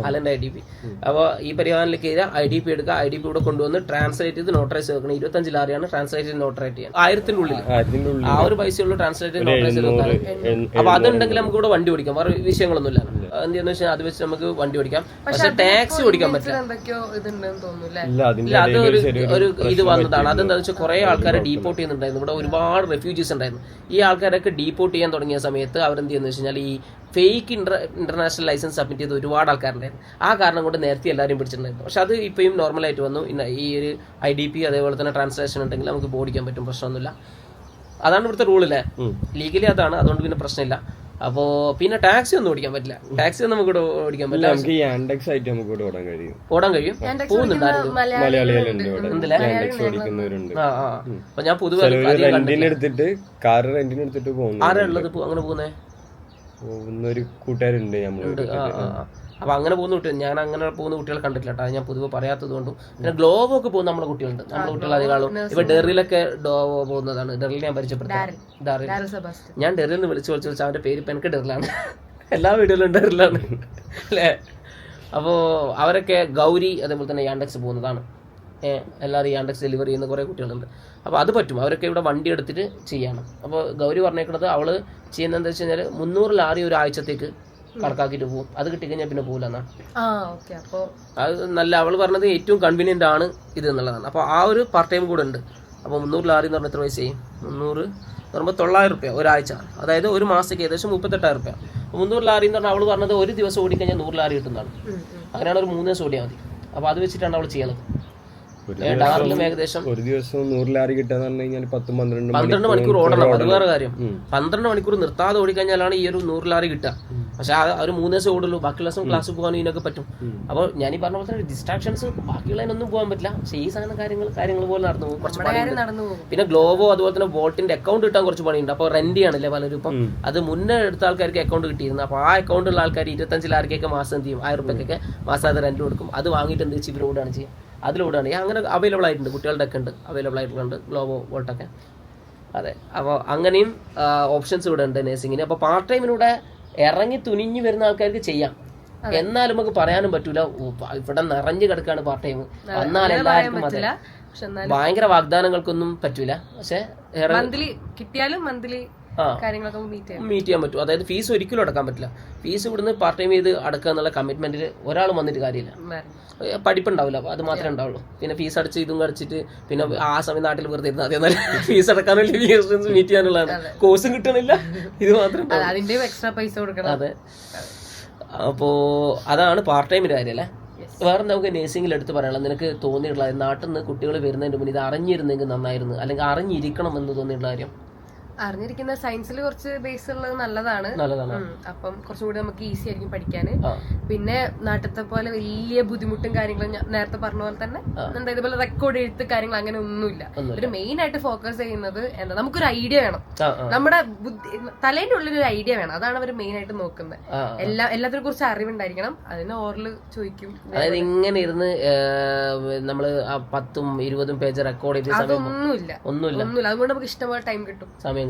A: അലൻ്റെ IDP. അപ്പോൾ ഈ പരിവാഹനിൽ കയറുക, IDP എടുക്കുക, IDP ഇവിടെ കൊണ്ടുവന്ന് ട്രാൻസ്ലേറ്റ് ചെയ്ത് നോട്ടറൈസ് വെക്കണം. 25 ലാരിയാണ് ട്രാൻസ്ലേറ്റ് ചെയ്ത് നോട്ടറേറ്റ് ചെയ്യാൻ. 1000-ന്റെ ആ ഒരു പൈസയുള്ളൂ ട്രാൻസ്ലേറ്റ് ചെയ്ത് നോട്ടറൈസ് ചെയ്ത് വെക്കാൻ. അപ്പൊ അതുണ്ടെങ്കിൽ നമുക്ക് ഇവിടെ വണ്ടി ഓടിക്കാം, വേറെ വിഷയങ്ങളൊന്നുമില്ല. എന്താന്ന് വെച്ചാൽ അത് വെച്ച് നമുക്ക് വണ്ടി ഓടിക്കാം. പക്ഷെ ടാക്സി ഓടിക്കാൻ പറ്റില്ല. അത് ഒരു ഇത് വന്നതാണ്. അതെന്താണെന്ന് വെച്ചാൽ കുറെ ആൾക്കാരെ ഡീപ്പോർട്ട് ചെയ്യുന്നുണ്ടായിരുന്നു. ഇവിടെ ഒരുപാട് റെഫ്യൂജീസ് ഉണ്ടായിരുന്നു. ഈ ആൾക്കാരൊക്കെ ഡീപ്പോർട്ട് ചെയ്യാൻ തുടങ്ങിയ സമയത്ത് അവരെന്ത് ചെയ്യുന്നത് വെച്ച് കഴിഞ്ഞാൽ ഈ ഫേക്ക് ഇന്റർനാഷണൽ ലൈസൻസ് സബ്മിറ്റ് ചെയ്ത് ഒരുപാട് ആൾക്കാരുണ്ടായിരുന്നു. ആ കാരണം കൊണ്ട് നേരത്തെ എല്ലാവരും പിടിച്ചിട്ടുണ്ടായിരുന്നു. പക്ഷെ അത് ഇപ്പോഴും നോർമലായിട്ട് വന്നു. ഈ ഒരു IDP അതേപോലെ തന്നെ ട്രാൻസ്ലേഷൻ ഉണ്ടെങ്കിൽ നമുക്ക് ഓടിക്കാൻ പറ്റും, പ്രശ്നമൊന്നുമില്ല. അതാണ് ഇവിടുത്തെ റൂളില്ലേ, ലീഗലി അതാണ്. അതുകൊണ്ട് പിന്നെ പ്രശ്നമില്ല. അപ്പോ പിന്നെ ടാക്സി ഒന്നും ഓടിക്കാൻ പറ്റില്ല. ടാക്സി ഒന്നും നമുക്ക് ഓടിക്കാൻ പറ്റില്ല. ഓടാൻ കഴിയും. പോകുന്നുണ്ടായിരുന്നു. അപ്പൊ ഞാൻ പൊതുവെ ആരാ ഉള്ളത് അങ്ങനെ പോകുന്നേ?
D: കൂട്ടുകാരുണ്ട്.
A: അപ്പൊ അങ്ങനെ പോകുന്ന കുട്ടികൾ, ഞാൻ അങ്ങനെ പോകുന്ന കുട്ടികളെ കണ്ടിട്ടില്ല കേട്ടോ. ഞാൻ പൊതുവെ പറയാത്തത് കൊണ്ടും. പിന്നെ ഗ്ലോബ് ഒക്കെ പോകുന്ന നമ്മുടെ കുട്ടികളുണ്ട്. നമ്മുടെ കുട്ടികൾ അധികം ഇപ്പൊ ഡെറിലൊക്കെ പോകുന്നതാണ്. ഡെറിൽ ഞാൻ പരിചയപ്പെടുത്താം. ഞാൻ ഡെറിൽ നിന്ന് വിളിച്ച് അവന്റെ പേര് ഇപ്പൊ എനിക്ക് ഡെറിലാണ്. എല്ലാ വീടുകളിലും ഡെറിലാണ് അല്ലേ. അപ്പോൾ അവരൊക്കെ ഗൗരി അതേപോലെ തന്നെ യാൻഡെക്സ് പോകുന്നതാണ്. എല്ലാവരും യാൻഡെക്സ് ഡെലിവറി ചെയ്യുന്ന കുറേ കുട്ടികളുണ്ട്. അപ്പോൾ അത് പറ്റും. അവരൊക്കെ ഇവിടെ വണ്ടി എടുത്തിട്ട് ചെയ്യണം. അപ്പോൾ ഗൗരി പറഞ്ഞേക്കുന്നത് അവള് ചെയ്യുന്നത് എന്താ വെച്ച് കഴിഞ്ഞാൽ 300 ലാറി ഒരു ആഴ്ചത്തേക്ക് കണക്കാക്കിയിട്ട് പോകും. അത് കിട്ടിക്കഴിഞ്ഞാൽ പിന്നെ പോകില്ല എന്നാണ്. അത് നല്ല അവള് പറഞ്ഞത് ഏറ്റവും കൺവീനിയന്റ് ആണ് ഇത് എന്നുള്ളതാണ്. അപ്പോൾ ആ ഒരു പാർട്ട് ടൈം കൂടെ ഉണ്ട്. അപ്പോൾ 300 ലാറി എന്ന് പറഞ്ഞാൽ എത്ര പൈസ ചെയ്യും? 300 എന്ന് പറയുമ്പോൾ 900 രൂപ ഒരാഴ്ച. അതായത് ഒരു മാസത്തേക്ക് ഏകദേശം 38,000 രൂപ. 300 ലാറി എന്ന് പറഞ്ഞാൽ അവള് പറഞ്ഞത് ഒരു ദിവസം ഓടിക്കഴിഞ്ഞാൽ 100 ലാറി കിട്ടുന്നതാണ്. അങ്ങനെയാണ് ഒരു 3 ദിവസം ഓടിയാൽ മതി. അപ്പോൾ അത് വെച്ചിട്ടാണ് അവൾ ചെയ്യണത്. ഏകദേശം
D: ഒരു ദിവസം 100 ലാറി കിട്ടാന്ന് പറഞ്ഞു കഴിഞ്ഞാൽ 10-12
A: മണിക്കൂർ ഓടണം. അത് വേറെ കാര്യം. 12 മണിക്കൂർ നിർത്താതെ ഓടിക്കഴിഞ്ഞാലാണ് ഈ ഒരു 100 ലാറി കിട്ടുക. പക്ഷെ ആ ഒരു 3 ദിവസം ഓടുള്ളൂ. ബാക്കിയുള്ള ദിവസം ക്ലാസ് പോകാനും ഇതിനൊക്കെ പറ്റും. അപ്പോൾ ഞാൻ ഈ പറഞ്ഞ പോലെ തന്നെ ഡിസ്ട്രാക്ഷൻസ് ബാക്കിയുള്ളതിനൊന്നും പോകാൻ പറ്റില്ല. പക്ഷേ ഈ സാധനം കാര്യങ്ങൾ പോലെ നടന്നു പോകും. കുറച്ച് പണി. പിന്നെ ഗ്ലോബോ അതുപോലെ തന്നെ വോൾട്ടിന്റെ അക്കൗണ്ട് കിട്ടാൻ കുറച്ച് പണിയുണ്ട്. അപ്പോൾ റെന്റ് ചെയ്യണല്ലേ പലരും. ഇപ്പം അത് മുന്നേ എടുത്ത ആൾക്കാർക്ക് അക്കൗണ്ട് കിട്ടിയിരുന്നു. അപ്പോൾ ആ അക്കൗണ്ടുള്ള ആൾക്കാർ 25 ലാറിക്കൊക്കെ മാസം എന്ത് ചെയ്യും? 1000 രൂപയ്ക്കൊക്കെ മാസം അത് റെന്റ് കൊടുക്കും. അത് വാങ്ങിയിട്ട് എന്ത് വെച്ച് ഇവരോടാണ് ചെയ്യുക. അതിലൂടെയാണ് അങ്ങനെ അവൈലബിൾ ആയിട്ടുണ്ട്. കുട്ടികളുടെ ഒക്കെ ഉണ്ട്, അവൈലബിൾ ആയിട്ടുണ്ട് ഗ്ലോബോ വോൾട്ടൊക്കെ. അതെ. അപ്പോൾ അങ്ങനെയും ഓപ്ഷൻസ് ഇവിടെ ഉണ്ട് നേഴ്സിങ്ങിന്. അപ്പോൾ പാർട്ട് ടൈമിലൂടെ ഇറങ്ങി തുനിഞ്ഞു വരുന്ന ആൾക്കാർക്ക് ചെയ്യാം. എന്നാലും നമുക്ക് പറയാനും പറ്റൂല ഇവിടെ നിറഞ്ഞു കിടക്കാണ് പാർട്ട് ടൈം. എന്നാൽ എല്ലാവർക്കും അതെ ഭയങ്കര വാഗ്ദാനങ്ങൾക്കൊന്നും പറ്റൂല. പക്ഷെ
B: കിട്ടിയാലും മന്ത്ലി
A: മീറ്റ് ചെയ്യാൻ പറ്റും. അതായത് ഫീസ് ഒരിക്കലും അടക്കാൻ പറ്റില്ല. ഫീസ് ഇവിടുന്ന് പാർട്ട് ടൈം ചെയ്ത് അടക്കുക എന്നുള്ള കമ്മിറ്റ്മെന്റിൽ ഒരാൾ വന്നിട്ട് കാര്യമില്ല. പഠിപ്പുണ്ടാവില്ല, അത് മാത്രമേ ഉണ്ടാവുള്ളൂ. പിന്നെ ഫീസ് അടിച്ച് ഇതും അടിച്ചിട്ട് പിന്നെ ആ സമയം നാട്ടിൽ വെറുതെ ഇരുന്ന് അതേ ഫീസ് അടക്കാനുള്ള മീറ്റ് ചെയ്യാനുള്ളതാണ്. കോഴ്സും കിട്ടണില്ല, ഇത് മാത്രം
B: എക്സ്ട്രാ പൈസ കൊടുക്കണം.
A: അതെ. അപ്പോ അതാണ് പാർട്ട് ടൈമിന്റെ കാര്യം അല്ലേ. വേറെ നമുക്ക് നേഴ്സിംഗിൽ എടുത്ത് പറയാനുള്ളത് നിനക്ക് തോന്നിയിട്ടുള്ള നാട്ടിൽ നിന്ന് കുട്ടികൾ വരുന്നതിന് മുന്നേ ഇത് അറിഞ്ഞിരുന്നെങ്കിൽ നന്നായിരുന്നു അല്ലെങ്കിൽ അറിഞ്ഞിരിക്കണം എന്ന് തോന്നിയിട്ടുള്ള കാര്യം?
B: അറിഞ്ഞിരിക്കുന്ന സയൻസിൽ കുറച്ച് ബേസ് ഉള്ളത് നല്ലതാണ്. അപ്പം കുറച്ചുകൂടി നമുക്ക് ഈസി ആയിരിക്കും പഠിക്കാന്. പിന്നെ നാട്ടിലത്തെ പോലെ വലിയ ബുദ്ധിമുട്ടും കാര്യങ്ങളും ഞാൻ നേരത്തെ പറഞ്ഞ പോലെ തന്നെ എന്താ ഇതുപോലെ റെക്കോർഡ് എഴുത്ത് കാര്യങ്ങൾ അങ്ങനെ ഒന്നുമില്ല. ഒരു മെയിൻ ആയിട്ട് ഫോക്കസ് ചെയ്യുന്നത് എന്താ, നമുക്കൊരു ഐഡിയ വേണം, നമ്മുടെ തലേന്റെ ഉള്ളിൽ ഒരു ഐഡിയ വേണം. അതാണ് അവർ മെയിൻ ആയിട്ട് നോക്കുന്നത്. എല്ലാത്തിനെ കുറിച്ച് അറിവുണ്ടായിരിക്കണം. അതിന് ഓറൽ ചോദിക്കും.
A: അതായത് ഇങ്ങനെ ഇരുന്ന് നമ്മള് 10ഉം 20ഉം പേജ് റെക്കോർഡ് ചെയ്ത്
B: ഒന്നുമില്ല. അതുകൊണ്ട് നമുക്ക് ഇഷ്ടംപോലെ ടൈം കിട്ടും, സമയം കിട്ടും.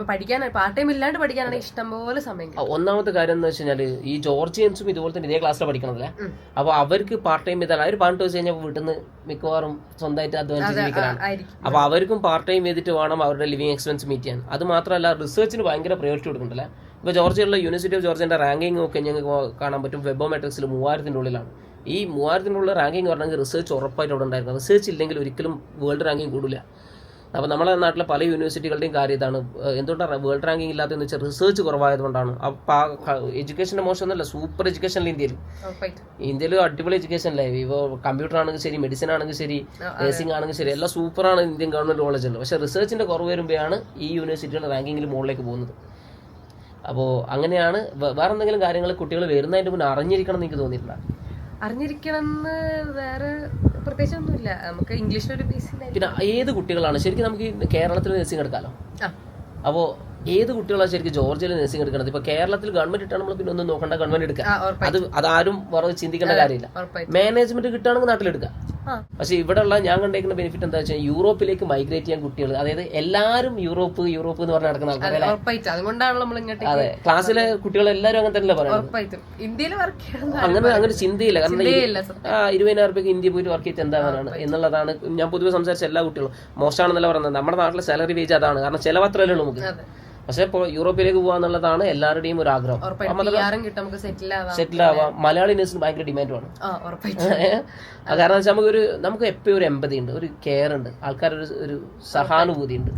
B: പഠിക്കാനാണ് പാർട്ട് ടൈം ഇല്ലാണ്ട് പഠിക്കാനാണെങ്കിൽ ഇഷ്ടംപോലെ സമയം കിട്ടും.
A: ഒന്നാമത്തെ കാര്യം എന്ന് വെച്ച് കഴിഞ്ഞാല് ഈ ജോർജിയൻസും ഇതുപോലെ തന്നെ ഇതേ ക്ലാസ്സിൽ പഠിക്കണതല്ലേ. അപ്പൊ അവർക്ക് പാർട്ട് ടൈം ചെയ്താൽ അവർ 12 ദിവസം കഴിഞ്ഞാൽ വീട്ടിൽ നിന്ന് മിക്കവാറും സ്വന്തമായിട്ട് അധ്വാനിച്ച് ജീവിക്കലാണ്. അപ്പൊ അവർക്കും പാർട്ട് ടൈം ചെയ്തിട്ട് വേണം അവരുടെ ലിവിങ് എക്സ്പെൻസ് മീറ്റ് ചെയ്യാൻ. അത് മാത്രമല്ല റിസർച്ചിന് ഭയങ്കര പ്രയോറിറ്റി കൊടുക്കണ്ടല്ലേ. ഇപ്പൊ ജോർജിയയിലുള്ള യൂണിവേഴ്സിറ്റി ഓഫ് ജോർജിയന്റെ റാങ്കിങ് ഒക്കെ ഞങ്ങൾക്ക് കാണാൻ പറ്റും. വെബോമെട്രിക്സിൽ 3000-ന്റെ ഉള്ളിലാണ്. ഈ 3000-ന്റെ ഉള്ള റാങ്കിങ് പറഞ്ഞെങ്കിൽ റിസർച്ച് ഉറപ്പായിട്ട് അവിടെ ഉണ്ടായിരുന്നു. റിസർച്ച് ഇല്ലെങ്കിൽ ഒരിക്കലും വേൾഡ് റാങ്കിങ് കൂടില്ല. അപ്പോൾ നമ്മുടെ നാട്ടിലെ പല യൂണിവേഴ്സിറ്റികളുടെയും കാര്യം ഇതാണ്. എന്തുകൊണ്ടാണ് വേൾഡ് റാങ്കിങ് ഇല്ലാത്തതെന്ന് വെച്ചാൽ റിസർച്ച് കുറവായതുകൊണ്ടാണ്. അപ്പോൾ എഡ്യൂക്കേഷൻ്റെ മോശമൊന്നുമല്ല, സൂപ്പർ എഡ്യൂക്കേഷനിൽ ഇന്ത്യയിൽ അടിപൊളി എഡ്യൂക്കേഷനല്ലേ. ഇപ്പോൾ കമ്പ്യൂട്ടർ ആണെങ്കിൽ ശരി, മെഡിസിൻ ആണെങ്കിൽ ശരി, നഴ്സിംഗ് ആണെങ്കിൽ ശരി, എല്ലാം സൂപ്പറാണ് ഇന്ത്യൻ ഗവൺമെൻറ് കോളേജുണ്ട്. പക്ഷേ റിസർച്ചിൻ്റെ കുറവ് വരുമ്പോഴാണ് ഈ യൂണിവേഴ്സിറ്റിയുടെ റാങ്കിങ്ങിൽ മുകളിലേക്ക് പോകുന്നത്. അപ്പോൾ അങ്ങനെയാണ്. വേറെ എന്തെങ്കിലും കാര്യങ്ങൾ കുട്ടികൾ വരുന്നതിൻ്റെ മുന്നേ അറിഞ്ഞിരിക്കണം എന്ന് എനിക്ക് തോന്നിയിട്ടില്ല.
B: അറിഞ്ഞിരിക്കണം എന്ന് വേറെ പ്രത്യേകിച്ച് ഒന്നുമില്ല. നമുക്ക് ഇംഗ്ലീഷിലൊരു ബേസിക്.
A: പിന്നെ ഏത് കുട്ടികളാണ് ശരിക്കും നമുക്ക് കേരളത്തിൽ നഴ്സിംഗ് എടുക്കാമല്ലോ. അപ്പോൾ ഏത് കുട്ടികളാണ് ശരിക്കും ജോർജിയയിൽ നഴ്സിംഗ് എടുക്കുന്നത്? ഇപ്പൊ കേരളത്തിൽ ഗവൺമെന്റ് ഇട്ടാണ് നമ്മൾ പിന്നെ ഒന്നും നോക്കണ്ട, ഗവൺമെന്റ് എടുക്കാം. അതാരും വേറെ ചിന്തിക്കേണ്ട കാര്യമില്ല. മാനേജ്മെന്റ് കിട്ടുകയാണെങ്കിൽ നാട്ടിലെടുക്കാം. പക്ഷെ ഇവിടെയുള്ള ഞാൻ കണ്ടേക്കുന്ന ബെനിഫിറ്റ് എന്താ വെച്ചാൽ യൂറോപ്പിലേക്ക് മൈഗ്രേറ്റ് ചെയ്യാൻ കുട്ടികൾ, അതായത് എല്ലാവരും യൂറോപ്പ് എന്ന് പറഞ്ഞ് നടക്കുന്ന ആൾക്കാരല്ലേ. അതെ, ക്ലാസ്സിലെ കുട്ടികൾ എല്ലാവരും അങ്ങനെ തന്നെ പറയുന്നത്. അങ്ങനെ ചിന്തയില്ല. കാരണം 20,000 രൂപയ്ക്ക് ഇന്ത്യ പോയിട്ട് വർക്ക് ചെയ്ത് എന്താവാനാണ് എന്നുള്ളതാണ് ഞാൻ പൊതുവെ സംസാരിച്ച എല്ലാ കുട്ടികളും. മോശമാണെന്നല്ല പറയുന്നത്. നമ്മുടെ നാട്ടിലെ സാലറി വേജ് അതാണ്, കാരണം ചിലവത്രല്ലേ ഉള്ളൂ നമുക്ക്. പക്ഷെ ഇപ്പോൾ യൂറോപ്പിലേക്ക് പോകാന്നുള്ളതാണ് എല്ലാവരുടെയും ഒരു ആഗ്രഹം. സെറ്റിൽ ആവാം. മലയാളി നേഴ്സിന് ഭയങ്കര ഡിമാൻഡുമാണ്. കാരണം വെച്ചാൽ നമുക്ക് എപ്പോഴും ഒരു എമ്പതി ഉണ്ട്, ഒരു കെയർ ഉണ്ട്, ആൾക്കാരുടെ ഒരു സഹാനുഭൂതി ഉണ്ട്.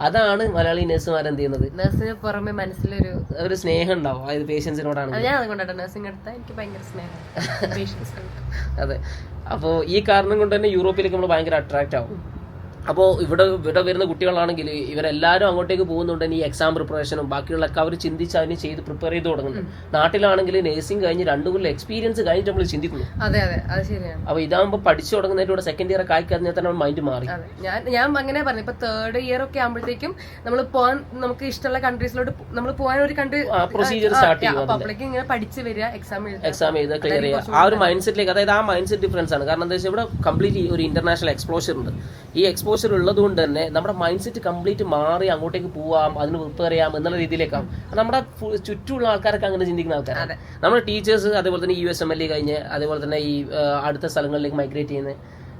A: അതാണ് മലയാളി നഴ്സുമാർ എന്ത് ചെയ്യുന്നത്.
B: നഴ്സിന് പുറമെ മനസ്സിലൊരു
A: ഒരു സ്നേഹം ഉണ്ടാവും. അതായത് പേഷ്യൻസിനോടാണ്. അതെ. അപ്പോൾ ഈ കാരണം കൊണ്ട് തന്നെ യൂറോപ്പിലേക്ക് നമ്മൾ ഭയങ്കര അട്രാക്റ്റ് ആവും. അപ്പോൾ ഇവിടെ വരുന്ന കുട്ടികളാണെങ്കിൽ ഇവരെല്ലാവരും അങ്ങോട്ടേക്ക് പോകുന്നുണ്ട്. ഈ എക്സാം പ്രിപ്പറേഷനും ബാക്കിയുള്ളൊക്കെ അവർ ചിന്തിച്ച് അതിന് ചെയ്ത് പ്രിപ്പയർ ചെയ്ത് തുടങ്ങുന്നുണ്ട്. നാട്ടിലാണെങ്കിൽ നേഴ്സിംഗ് കഴിഞ്ഞ് 2 കൊല്ലം എക്സ്പീരിയൻസ് കഴിഞ്ഞിട്ട് നമ്മൾ ചിന്തിക്കുന്നു. അപ്പോൾ ഇതാകുമ്പോൾ പഠിച്ചു തുടങ്ങുന്നതിലൂടെ സെക്കൻഡ് ഇയർ ഒക്കെ ആയിക്കഴിഞ്ഞാൽ തന്നെ മൈൻഡ് മാറി.
B: ഞാൻ അങ്ങനെ പറഞ്ഞു. ഇപ്പൊ 3rd ഇയർ ഒക്കെ ആകുമ്പോഴത്തേക്കും നമ്മൾ പോകാൻ, നമുക്ക് ഇഷ്ടമുള്ള കൺട്രീസിലോട്ട് നമ്മൾ പോകാൻ ഒരു കൺട്രി
A: പ്രൊസീജിയർ സ്റ്റാർട്ട് ചെയ്യും.
B: ഇങ്ങനെ പഠിച്ചു വരിക, എക്സാം
A: എഴുതുക, ക്ലിയർ ചെയ്യുക. ആ ഒരു മൈൻഡ് സെറ്റിലേക്ക്, അതായത് ആ മൈൻഡ് സെറ്റ് ഡിഫറൻസ് ആണ്. കാരണം എന്താ വെച്ചാൽ ഇവിടെ കംപ്ലീറ്റ്ലി ഒരു ഇന്റർനാഷണൽ എക്സ്പോഷർ ഉണ്ട്. ഈ എക്സ്പോഷർ ഉള്ളത് കൊണ്ട് തന്നെ നമ്മുടെ മൈൻഡ് സെറ്റ് കംപ്ലീറ്റ് മാറി അങ്ങോട്ടേക്ക് പോവാം, അതിന് പ്രിപ്പയർ ചെയ്യാം എന്നുള്ള രീതിയിലേക്കാണ്. നമ്മുടെ ചുറ്റുമുള്ള ആൾക്കാരൊക്കെ അങ്ങനെ ചിന്തിക്കുന്ന ആൾക്കാരാണ്. നമ്മുടെ ടീച്ചേഴ്സ് അതേപോലെ തന്നെ USMLE കഴിഞ്ഞ് അതേപോലെ തന്നെ ഈ അടുത്ത സ്ഥലങ്ങളിലേക്ക് മൈഗ്രേറ്റ് ചെയ്യുന്ന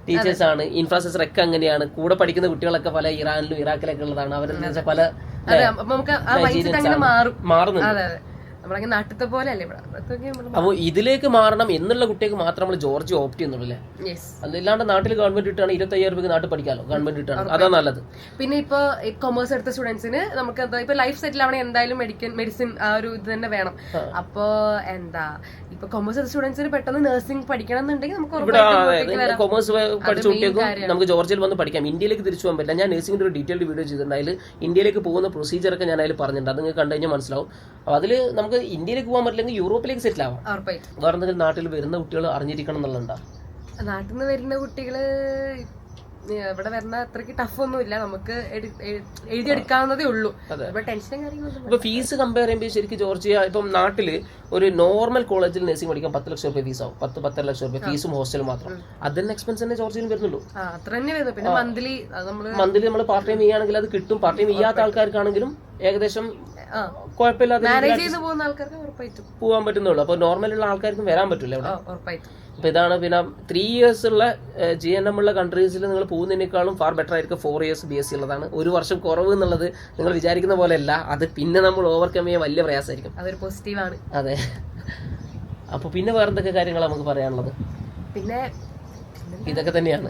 A: ടീച്ചേഴ്സാണ്. ഇൻഫ്രാസ്ട്രക്ചർ ഒക്കെ അങ്ങനെയാണ്. കൂടെ പഠിക്കുന്ന കുട്ടികളൊക്കെ പല ഇറാനിലും ഇറാഖിലൊക്കെ ഉള്ളതാണ്. അവരെന്ന് പല മാറുന്നുണ്ട്.
B: നാട്ടിലത്തെ പോലെ അല്ലേ.
A: അപ്പോൾ ഇതിലേക്ക് മാറണം എന്നുള്ള കുട്ടിക്ക് മാത്രം നമ്മൾ ജോർജിയ ഓപ്റ്റ് ചെയ്യുന്നുള്ളൂ. അതല്ലാണ്ട് നാട്ടിൽ ഗവൺമെന്റ് ഇട്ടാണ് 25,000 രൂപയ്ക്ക് നാട്ടിൽ പഠിക്കാമല്ലോ. ഗവൺമെന്റ് ഇട്ടാണ്, അതാ നല്ലത്.
B: പിന്നെ ഇപ്പൊ കൊമേഴ്സ് എടുത്ത സ്റ്റുഡൻസിന് നമുക്ക് എന്താ ഇപ്പൊ ലൈഫ് സെറ്റിൽ ആവണമെങ്കിൽ എന്തായാലും മെഡിസിൻ ആ ഒരു ഇത് തന്നെ വേണം. അപ്പൊ എന്താ ഇപ്പൊ കൊമേഴ്സ് എടുത്ത സ്റ്റുഡൻസിന് പെട്ടെന്ന് നഴ്സിംഗ് പഠിക്കണം എന്നുണ്ടെങ്കിൽ നമുക്ക്
A: കൊമേഴ്സ് പഠിച്ച കുട്ടികൾക്കും നമുക്ക് ജോർജിയയിൽ വന്ന് പഠിക്കാം. ഇന്ത്യയിലേക്ക് തിരിച്ചു പോകാൻ പറ്റില്ല. ഞാൻ നഴ്സിംഗിന്റെ ഒരു ഡീറ്റെയിൽഡ് വീഡിയോ ചെയ്തിട്ടുണ്ട്. അതിൽ ഇന്ത്യയിലേക്ക് പോകുന്ന പ്രൊസീജിയർ ഒക്കെ ഞാൻ അതിൽ പറഞ്ഞിട്ടുണ്ട്. അത് നിങ്ങൾക്ക് കണ്ടു കഴിഞ്ഞാൽ മനസ്സിലാവും. അപ്പോൾ അതിൽ നമുക്ക് ഇന്ത്യയിലേക്ക് പോകാൻ പറ്റില്ലെങ്കിൽ യൂറോപ്പിലേക്ക് സെറ്റിൽ ആവാം. വേറെ എന്തെങ്കിലും നാട്ടിൽ വരുന്ന കുട്ടികൾ അറിഞ്ഞിരിക്കണം എന്നുള്ളതുണ്ടോ?
B: നാട്ടിൽ നിന്ന് വരുന്ന കുട്ടികള് ഇവിടെ വരുന്ന അത്രയ്ക്ക് ടഫ് ഒന്നുമില്ല. നമുക്ക് എഴുതിയെടുക്കാവുന്നതേ ഉള്ളൂ. ടെൻഷനും കാര്യങ്ങളൊന്നും.
A: ഇപ്പൊ ഫീസ് കമ്പയർ ചെയ്യുമ്പോൾ ശരിക്കും ജോർജിയ ഇപ്പം നാട്ടില് ഒരു നോർമൽ കോളേജിൽ നഴ്സിംഗ് പഠിക്കാൻ 10 ലക്ഷം രൂപ ഫീസ് ആവും. 10-12 ലക്ഷം രൂപ ഫീസും ഹോസ്റ്റലും മാത്രം. അതിന് എക്സ്പെൻസ് തന്നെ ജോർജിയയിൽ വരുന്നുള്ളൂ.
B: പിന്നെ
A: മന്ത്ലി നമ്മൾ പാർട്ട് ടൈം ചെയ്യുകയാണെങ്കിൽ അത് കിട്ടും. പാർട്ട് ടൈം ചെയ്യാത്ത ആൾക്കാർക്കാണെങ്കിലും ഏകദേശം കുഴപ്പമില്ലാതെ പോകാൻ പറ്റുന്നുള്ളൂ. അപ്പൊ നോർമലുള്ള ആൾക്കാർക്കും വരാൻ പറ്റില്ല ഇവിടെ. അപ്പൊ ഇതാണ്. പിന്നെ 3 years ഉള്ള GNM ഉള്ള കൺട്രീസിൽ നിങ്ങൾ പോകുന്നതിനേക്കാളും ഫാർ ബെറ്റർ ആയിരിക്കും 4 years BSc ഉള്ളതാണ്. 1 വർഷം കുറവ് എന്നുള്ളത് നിങ്ങൾ വിചാരിക്കുന്ന പോലെ അല്ല. അത് പിന്നെ നമ്മൾ ഓവർകം ചെയ്യാൻ വലിയ പ്രയാസമായിരിക്കും.
B: അതൊരു പോസിറ്റീവാണ്.
A: അതെ. അപ്പൊ പിന്നെ വേറെ എന്തൊക്കെ കാര്യങ്ങളാണ് നമുക്ക് പറയാനുള്ളത്?
B: പിന്നെ
A: ഇതൊക്കെ തന്നെയാണ്.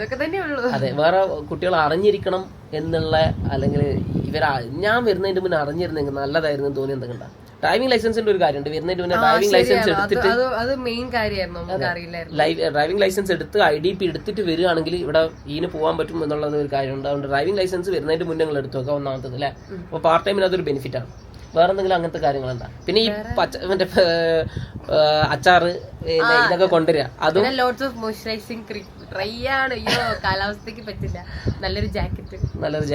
A: അതെ. വേറെ കുട്ടികൾ അറിഞ്ഞിരിക്കണം എന്നുള്ള, അല്ലെങ്കിൽ ഞാൻ വരുന്നതിന്റെ മുന്നേ അറിഞ്ഞിരുന്നെങ്കിൽ നല്ലതായിരുന്നു തോന്നി എന്തെങ്കിലും ഡ്രൈവിംഗ് ലൈസൻസിന്റെ ഒരു കാര്യമുണ്ട്. വരുന്നതിന് മുന്നേ ഡ്രൈവിംഗ് ലൈസൻസ് എടുത്തിട്ട്
B: അത് മെയിൻ കാര്യമായിരുന്നു, നമുക്ക് അറിയില്ലായിരുന്നു.
A: ഡ്രൈവിംഗ് ലൈസൻസ് എടുത്ത് IDP എടുത്തിട്ട് വരികയാണെങ്കിൽ ഇവിടെ ഇതിന് പോകാൻ പറ്റും എന്നുള്ളത് ഒരു കാര്യമുണ്ട്. അതുകൊണ്ട് ഡ്രൈവിംഗ് ലൈസൻസ് വരുന്നതിന് മുന്നേ നിങ്ങൾ എടുത്തു വെക്കാം, ഒന്നാമത്തത് അല്ലേ. അപ്പോൾ പാർട്ട് ടൈമിന് അതൊരു ബെനിഫിറ്റ് ആണ്. വേറെ എന്തെങ്കിലും അങ്ങനത്തെ കാര്യങ്ങളുണ്ടാ? പിന്നെ ഈ മറ്റേ അച്ചാറ് ഇതൊക്കെ കൊണ്ടുവരിക, അതും
B: lots of moisturising cream try ആണ്. അയ്യോ കാലാവസ്ഥക്ക് പറ്റില്ല. നല്ലൊരു ജാക്കറ്റ് ഇവിടെ നല്ലത്.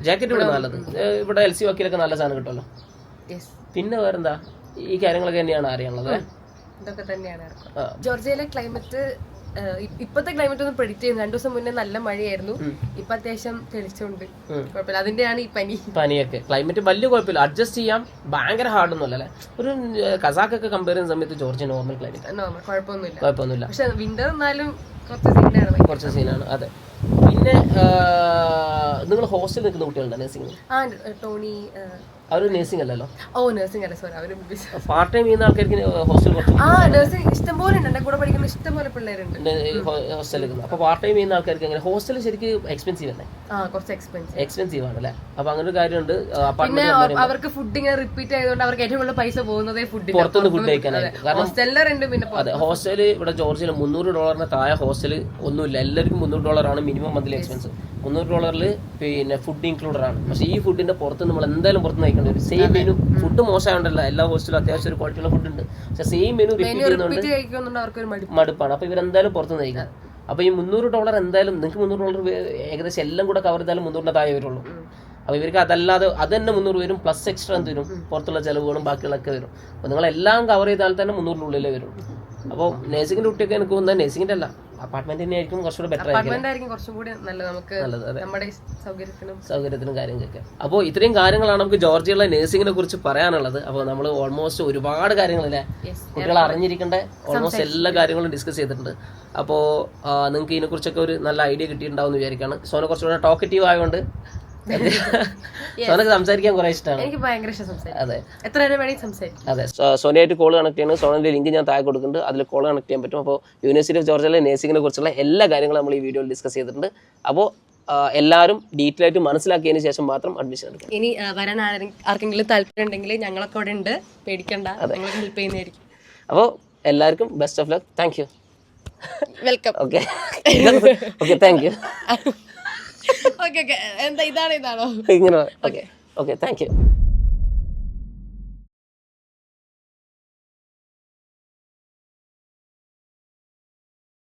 A: ജാക്കറ്റ് ഇവിടെ നല്ലത്. ഇവിടെ LC വക്കീലൊക്കെ നല്ല സാധനം കിട്ടുമല്ലോ. പിന്നെ വേറെന്താ ഈ കാര്യങ്ങളൊക്കെ തന്നെയാണ് അറിയാനുള്ളത്.
B: ഇതൊക്കെ തന്നെയാണ്. ജോർജിയയിലെ ക്ലൈമറ്റ് ഇപ്പത്തെ ക്ലൈമറ്റ് ഒന്ന് പ്രെഡിക്റ്റ് ചെയ്യുന്നു. 2 ദിവസം മുന്നേ നല്ല മഴയായിരുന്നു, ഇപ്പൊ അത്യാവശ്യം തെളിച്ചുണ്ട്. കുഴപ്പമില്ല. അതിന്റെയാണ് ഈ പനിയൊക്കെ.
A: ക്ലൈമറ്റ് വലിയ കുഴപ്പമില്ല, അഡ്ജസ്റ്റ് ചെയ്യാം. ഭയങ്കര ഹാർഡൊന്നും അല്ലേ. ഒരു കസാക്കൊക്കെ കമ്പയർ ചെയ്യുന്ന സമയത്ത് ജോർജിയ നോർമൽ ക്ലൈമറ്റ്, കുഴപ്പമൊന്നുമില്ല. പക്ഷെ
B: വിന്റർ എന്നാലും
A: കുറച്ച് സീനാണ്. അതെ. പിന്നെ നിങ്ങൾ ഹോസ്റ്റലിൽ നിൽക്കുന്ന കുട്ടികളുണ്ട് നഴ്സിംഗ്?
B: ടോണി
A: അവര് നഴ്സിംഗ് അല്ലല്ലോ.
B: നഴ്സിംഗ് അല്ല, സോറി. അവര്
A: പാർട്ട് ടൈം ചെയ്യുന്ന ആൾക്കാർക്ക് ഹോസ്റ്റൽ
B: നഴ്സിംഗ് ഇഷ്ടംപോലെ ഉണ്ട്. എന്റെ കൂടെ പഠിക്കുന്ന ഇഷ്ടംപോലെ പിള്ളേരുണ്ട്
A: ഹോസ്റ്റലിൽ. അപ്പൊ പാർട്ട് ടൈം ചെയ്യുന്ന ആൾക്കാർക്ക് എങ്ങനെ? ഹോസ്റ്റൽ ശരിക്കും എക്സ്പെൻസീവ് അല്ലേ?
B: കുറച്ച്
A: എക്സ്പെൻസീവ് ആണ് അല്ലേ. അപ്പൊ അങ്ങനെ ഒരു കാര്യമുണ്ട്.
B: പിന്നെ അവർക്ക് ഫുഡ് ഇങ്ങനെ റിപ്പീറ്റ് ആയതുകൊണ്ട് അവർക്ക് ഏറ്റവും കൂടുതൽ പൈസ പോകുന്നതേ ഫുഡിന്,
A: പുറത്തുനിന്ന് ഫുഡ് കഴിക്കാനായിട്ട്.
B: ഹോസ്റ്റലിന്റെ പിന്നെ
A: അതെ, ഹോസ്റ്റല് ഇവിടെ ജോർജിയയിൽ $300 താഴെ ഹോസ്റ്റല് ഒന്നുമില്ല. എല്ലാവർക്കും $300 മിനിമം മന്ത്ലി എക്സ്പെൻസ്. $300 പിന്നെ ഫുഡ് ഇൻക്ലൂഡഡ് ആണ്. പക്ഷേ ഈ ഫുഡിന്റെ പുറത്ത് നമ്മൾ എന്തായാലും പുറത്തുനിന്ന് കഴിക്കേണ്ടി വരും. Same menu. ഫുഡ് മോശമായോണ്ടല്ല, എല്ലാ ഹോസ്റ്റലും അത്യാവശ്യം ഒരു ക്വാളിറ്റിയുള്ള ഫുഡ് ഉണ്ട്. പക്ഷെ സെയിം മെനു റിപ്പീറ്റ് ചെയ്യുന്നുണ്ട്, മടുപ്പാണ്. അപ്പൊ ഇവരെന്തായാലും പുറത്തുനിന്ന് കഴിക്കണം. അപ്പൊ ഈ $300 എന്തായാലും നിങ്ങൾക്ക് $300 ഏകദേശം എല്ലാം കൂടെ കവർ ചെയ്താലും 300 താഴെ വരുള്ളൂ. അപ്പൊ ഇവർക്ക് അതല്ലാതെ അത് തന്നെ 300 വരും, പ്ലസ് എക്സ്ട്രാ എന്ത് വരും, പുറത്തുള്ള ചെലവുകളും ബാക്കിയുള്ളൊക്കെ വരും. അപ്പൊ നിങ്ങളെല്ലാം കവർ ചെയ്താൽ തന്നെ 300 വരും. അപ്പോൾ നേഴ്സിംഗിന്റെ കുട്ടിയൊക്കെ എനിക്ക് തോന്നുന്നത് നേഴ്സിംഗിന്റെ അല്ല, അപ്പാർട്ട്മെന്റ് തന്നെ ആയിരിക്കും കുറച്ചുകൂടെ ബെറ്റർ ആയിരിക്കും, നല്ലത്. സൗകര്യത്തിനും കാര്യങ്ങളൊക്കെ. അപ്പോൾ ഇത്രയും കാര്യങ്ങളാണ് നമുക്ക് ജോർജിയയിലെ നേഴ്സിംഗിനെ കുറിച്ച് പറയാനുള്ളത്. അപ്പോൾ നമ്മൾ ഓൾമോസ്റ്റ് ഒരുപാട് കാര്യങ്ങളല്ലേ കുട്ടികൾ അറിഞ്ഞിരിക്കേണ്ട ഓൾമോസ്റ്റ് എല്ലാ കാര്യങ്ങളും ഡിസ്കസ് ചെയ്തിട്ടുണ്ട്. അപ്പോൾ നിങ്ങൾക്ക് ഇതിനെക്കുറിച്ചൊക്കെ ഒരു നല്ല ഐഡിയ കിട്ടിയിട്ടുണ്ടാവും എന്ന് വിചാരിക്കുകയാണ്. സോന കുറച്ചുകൂടെ ടോക്കറ്റീവ് ആയതുകൊണ്ട് സോനക്ക് സംസാരിക്കാൻ കുറെ ഇഷ്ടമാണ്.
B: എനിക്ക് ഭയങ്കര ഇഷ്ടം.
A: അതെ,
B: എത്ര നേരം വേണമെങ്കിൽ സംസാരിക്കും.
A: അതെ. സോനയായിട്ട് കോൾ കണക്ട് ചെയ്യുന്നത്, സോനയുടെ ലിങ്ക് ഞാൻ താഴെ കൊടുക്കുന്നുണ്ട്, അതിൽ കോൾ കണക്ട് ചെയ്യാൻ പറ്റും. അപ്പോൾ യൂണിവേഴ്സിറ്റി ഓഫ് ജോർജിയയിലെ നേഴ്സിംഗിനെ കുറിച്ചുള്ള എല്ലാ കാര്യങ്ങളും നമ്മൾ ഈ വീഡിയോയിൽ ഡിസ്കസ് ചെയ്തിട്ടുണ്ട്. അപ്പോൾ എല്ലാവരും ഡീറ്റെയിൽ ആയിട്ട് മനസ്സിലാക്കിയതിന് ശേഷം മാത്രം അഡ്മിഷൻ എടുക്കാം.
B: ഇനി വരാൻ ആർക്കെങ്കിലും താല്പര്യം ഉണ്ടെങ്കിൽ ഞങ്ങളൊക്കെ ഇവിടെ ഉണ്ട്, പേടിക്കണ്ട, ഹെൽപ്പ് ചെയ്യുന്നതായിരിക്കും.
A: അപ്പോൾ എല്ലാവർക്കും best of luck. Thank you.
B: Welcome.
A: Okay okay, thank you.
B: Okay okay, എന്താ ഇതാണോ
A: ഇങ്ങനെ? Okay okay, thank you.